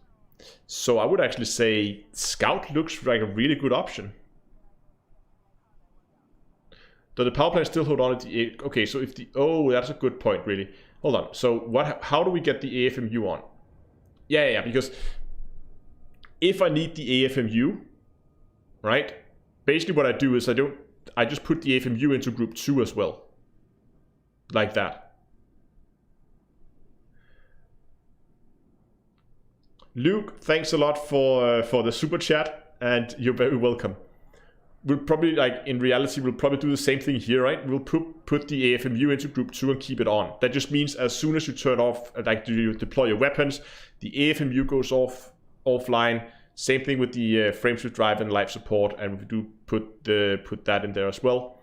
So I would actually say Scout looks like a really good option. Does the power plant still hold on at the... Okay, so if the... Oh, that's a good point, really. Hold on. So how do we get the AFMU on? Yeah, because if I need the AFMU, right? Basically what I do is I just put the AFMU into group 2 as well. Like that. Luke, thanks a lot for the super chat, and you're very welcome. We'll probably, like, in reality, we'll probably do the same thing here, right? We'll put the AFMU into group 2 and keep it on. That just means as soon as you turn off, like, you deploy your weapons, the AFMU goes offline. Same thing with the frameshift drive and life support, and we do put that in there as well.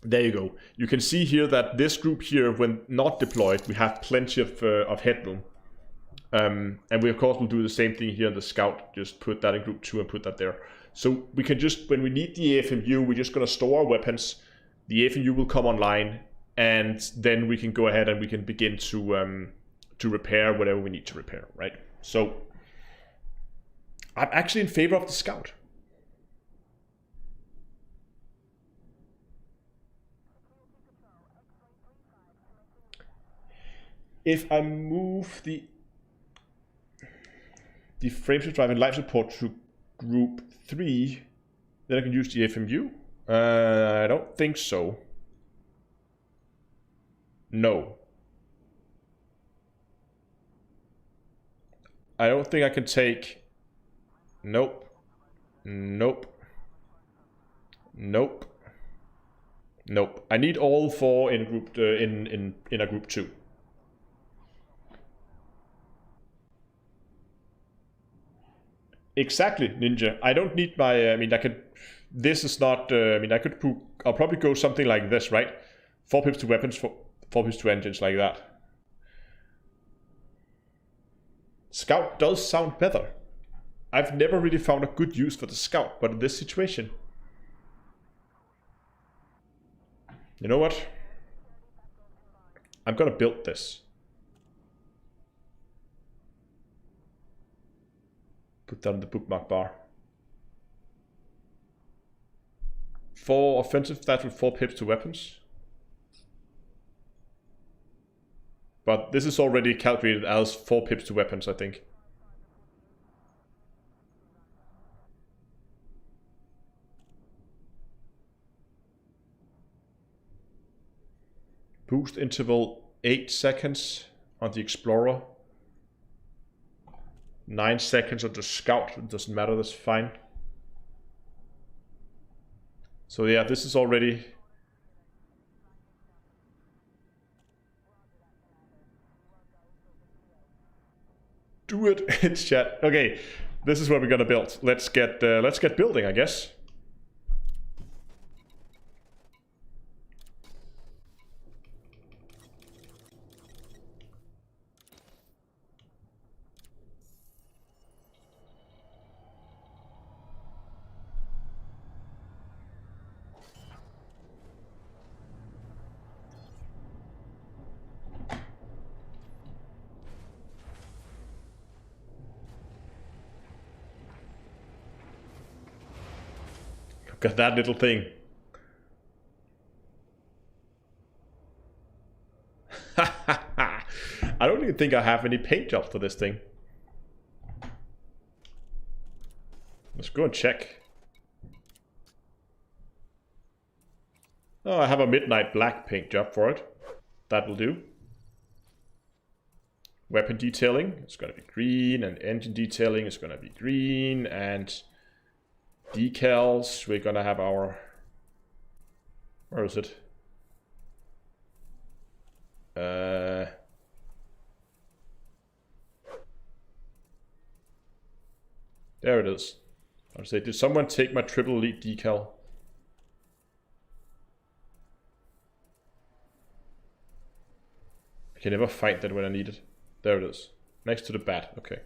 There you go. You can see here that this group here, when not deployed, we have plenty of headroom. And we of course will do the same thing here on the Scout. Just put that in group 2 and put that there. So we can just, when we need the AFMU, we're just going to store our weapons. The AFMU will come online, and then we can go ahead and we can begin to repair whatever we need to repair, right? So I'm actually in favor of the Scout. If I move the frameshift drive and life support to group 3, then I can use the FMU? I don't think so. No. I don't think I can take... Nope. Nope. Nope. Nope. I need all 4 in group in a group 2. Exactly, Ninja. I don't need my, I mean, I could, this is not, I mean, I'll probably go something like this, right? 4 pips to weapons, 4 pips to engines, like that. Scout does sound better. I've never really found a good use for the Scout, but in this situation. You know what? I'm gonna build this. Put that in the bookmark bar. 4 offensive stats with 4 pips to weapons. But this is already calculated as 4 pips to weapons, I think. Boost interval 8 seconds on the Explorer. 9 seconds on the Scout, it doesn't matter, that's fine. So yeah, this is already... Do it in chat. Okay, this is what we're gonna build. Let's get building, I guess. Got that little thing. I don't even think I have any paint jobs for this thing. Let's go and check. Oh, I have a midnight black paint job for it. That will do. Weapon detailing, it's gonna be green, and engine detailing is gonna be green, and decals, we're gonna have our... Where is it? There it is. I would say, did someone take my triple elite decal? I can never find that when I need it. There it is. Next to the bat. Okay.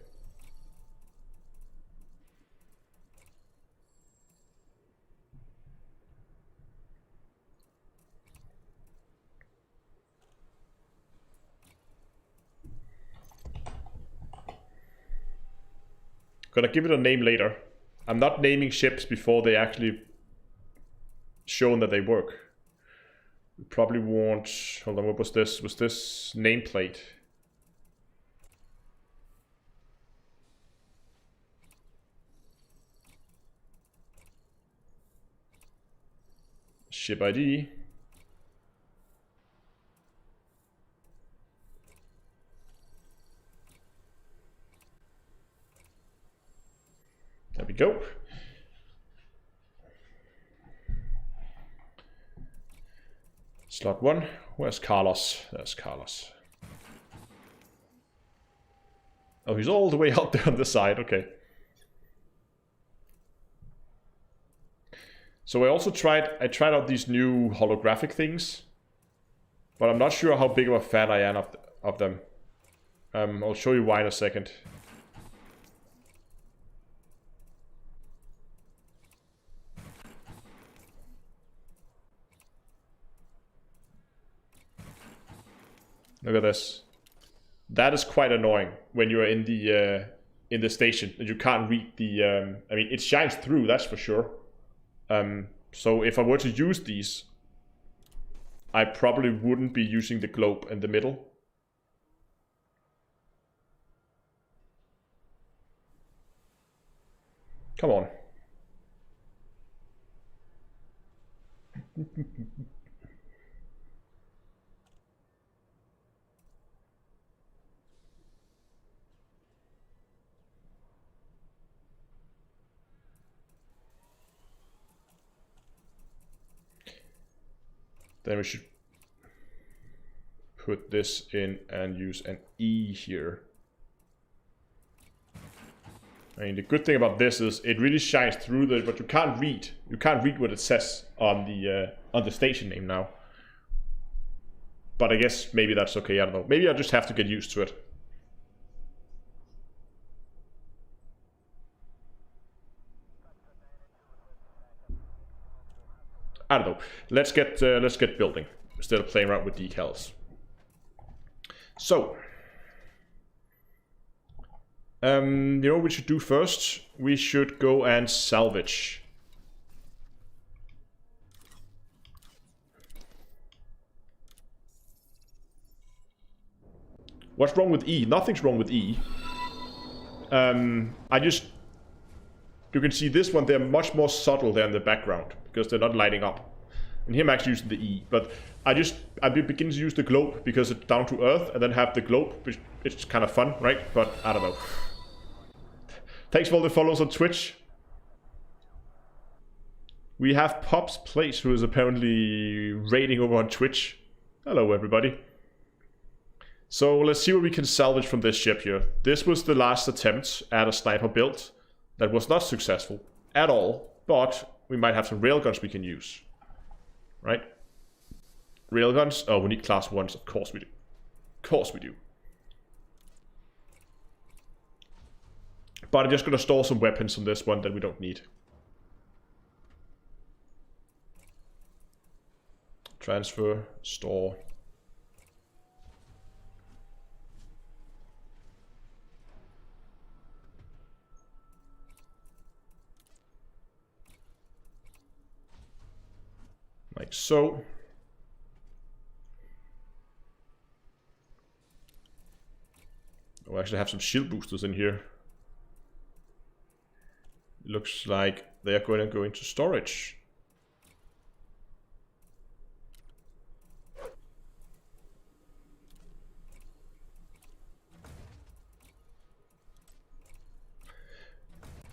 Gonna give it a name later. I'm not naming ships before they actually shown that they work. We probably won't... Hold on, what was this? Was this nameplate? Ship ID. There we go. Slot 1. Where's Carlos? There's Carlos. Oh, he's all the way out there on the side. Okay. So I also tried out these new holographic things, but I'm not sure how big of a fan I am of them. I'll show you why in a second. Look at this. That is quite annoying when you're in the station and you can't read the. I mean, it shines through, that's for sure. So if I were to use these, I probably wouldn't be using the globe in the middle. Come on. Then we should put this in and use an E here. I mean, the good thing about this is it really shines through the, but you can't read. You can't read what it says on the station name now. But I guess maybe that's okay. I don't know. Maybe I just have to get used to it. I don't know. Let's get building instead of playing around with decals. So, you know what we should do first? We should go and salvage. What's wrong with E? Nothing's wrong with E. You can see this one, they're much more subtle there in the background because they're not lighting up. And here I'm actually using the E, but I begin to use the globe because it's down to earth and then have the globe, which it's kind of fun, right? But I don't know. Thanks for all the follows on Twitch. We have Pops Place, who is apparently raiding over on Twitch. Hello, everybody. So let's see what we can salvage from this ship here. This was the last attempt at a sniper build that was not successful at all, but we might have some railguns we can use. Right? Railguns? Oh, we need class 1s. Of course we do. Of course we do. But I'm just going to store some weapons on this one that we don't need. Transfer, store. Like so. Oh, I actually have some shield boosters in here. Looks like they are going to go into storage.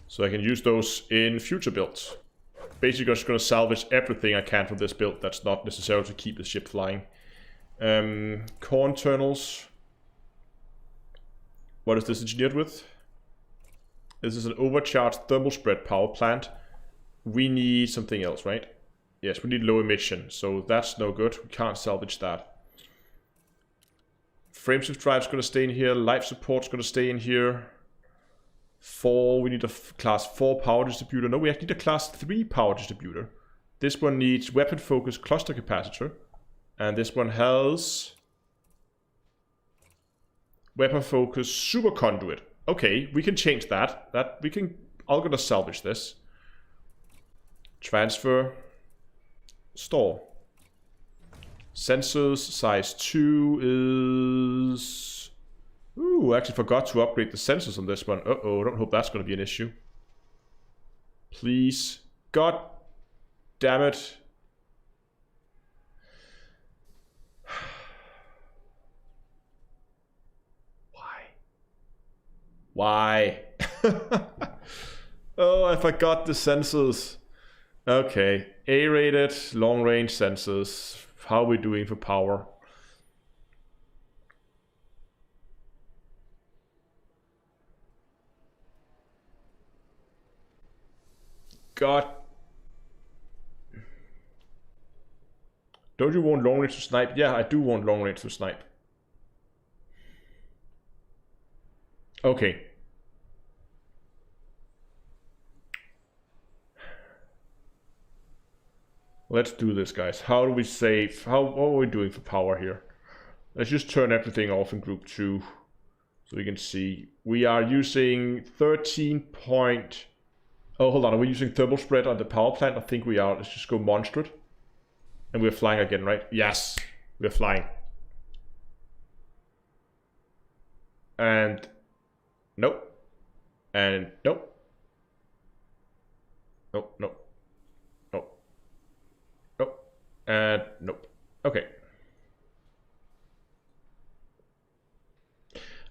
So I can use those in future builds. Basically, I'm just going to salvage everything I can from this build that's not necessary to keep the ship flying. Core internals. What is this engineered with? This is an overcharged thermal spread power plant. We need something else, right? Yes, we need low emission, so that's no good. We can't salvage that. Frameshift drive is going to stay in here. Life support is going to stay in here. 4, we need a class 4 power distributor. No, we actually need a class 3 power distributor. This one needs weapon focus cluster capacitor. And this one has weapon focus super conduit. Okay, we can change that. I'm gonna salvage this. Transfer. Store. Sensors size 2 is... Ooh, I actually forgot to upgrade the sensors on this one. Uh-oh, I don't hope that's going to be an issue. Please. God damn it. Why? Oh, I forgot the sensors. Okay, A-rated, long-range sensors. How are we doing for power? God. Don't you want long range to snipe? Yeah, I do want long range to snipe. Okay. Let's do this, guys. How do we save? What are we doing for power here? Let's just turn everything off in group 2 so we can see. We are using 13 point... Oh, hold on. Are we using thermal spread on the power plant? I think we are. Let's just go monster it. And we're flying again, right? Yes, we're flying. And nope. And nope. Nope, nope. Nope. Nope. And nope. Okay.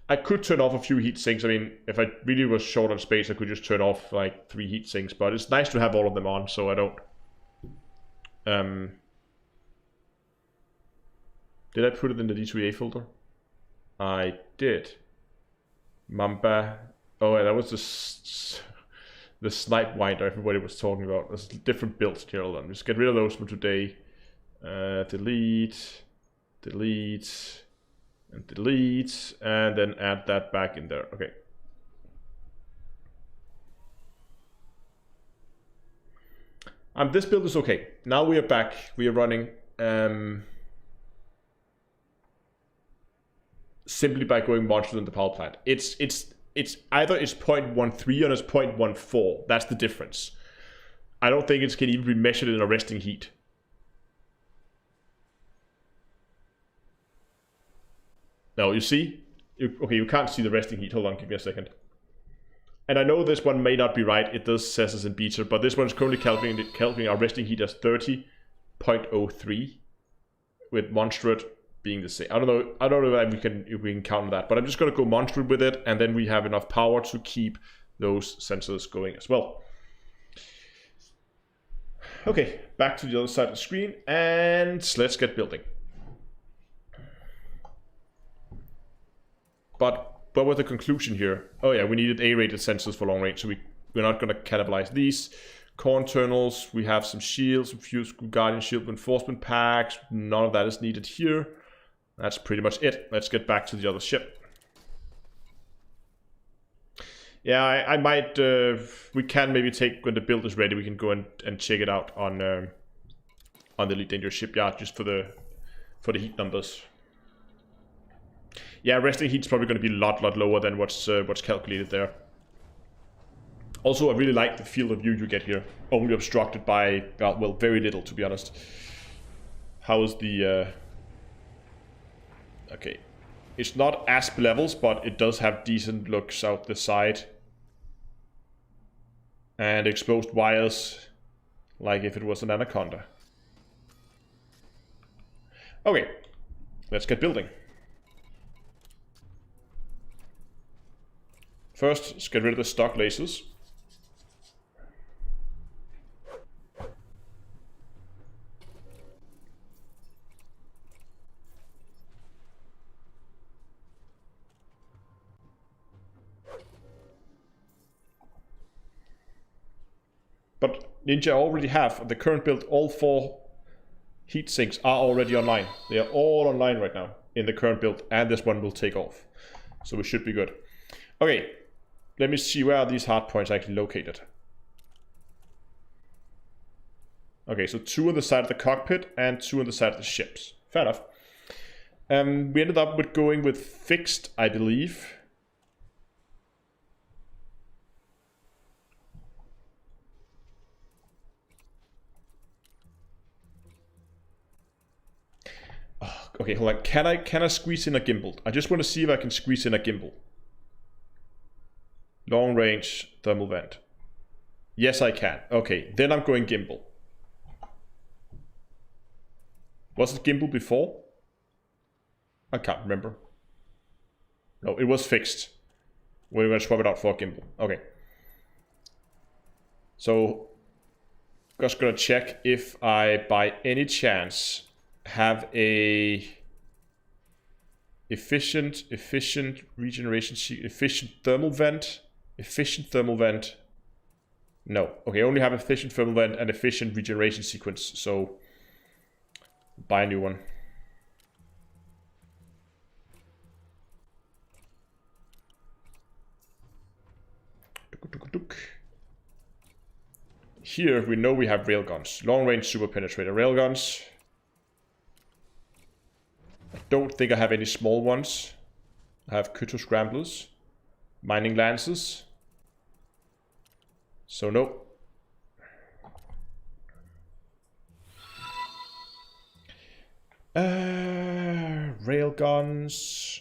I could turn off a few heat sinks. I mean, if I really was short on space, I could just turn off like 3 heat sinks, but it's nice to have all of them on, so I don't... Did I put it in the D2A folder? I did. Mamba. Oh, yeah, that was the snipe winder everybody was talking about. There's different builds here. Hold on. Just get rid of those for today. Delete. Delete. And delete. And then add that back in there. Okay. This build is okay. Now we are back. We are running simply by going monsters in the power plant. It's either it's 0.13 or it's 0.14. That's the difference. I don't think it can even be measured in a resting heat. No, you see? Okay, you can't see the resting heat. Hold on, give me a second. And I know this one may not be right. It does says it's in beta, but this one's currently calculating our resting heat as 30.03, with monstrate being the same. I don't know if we can count that, but I'm just gonna go monstrate with it, and then we have enough power to keep those sensors going as well. Okay, back to the other side of the screen, and let's get building. But what was the conclusion here? Oh yeah, we needed A-rated sensors for long range, so we're not going to cannibalize these. Core internals, we have some shields, some fused guardian shield reinforcement packs. None of that is needed here. That's pretty much it. Let's get back to the other ship. Yeah, I might, we can maybe take, when the build is ready, we can go and check it out on the Elite Dangerous Shipyard, just for the heat numbers. Yeah, resting heat's probably going to be a lot lower than what's calculated there. Also, I really like the field of view you get here. Only obstructed by, well, very little, to be honest. How is the... Okay. It's not ASP levels, but it does have decent looks out the side. And exposed wires, like if it was an Anaconda. Okay, let's get building. First, let's get rid of the stock lasers. But Ninja already have, the current build, all 4 heat sinks are already online. They are all online right now in the current build, and this one will take off. So we should be good. Okay, let me see where are these hard points actually located. Okay, so 2 on the side of the cockpit and 2 on the side of the ships. Fair enough. We ended up with going with fixed, I believe. Okay, hold on. Can I squeeze in a gimbal? I just want to see if I can squeeze in a gimbal. Long range thermal vent. Yes, I can. Okay, then I'm going gimbal. Was it gimbal before? I can't remember. No, it was fixed. We're going to swap it out for a gimbal. Okay. So, just going to check if I, by any chance, have a efficient regeneration, efficient thermal vent. No. Okay, I only have efficient thermal vent and efficient regeneration sequence. So, buy a new one. Here we know we have railguns. Long range super penetrator railguns. I don't think I have any small ones. I have Kuto scramblers. Mining lances. So no. Railguns.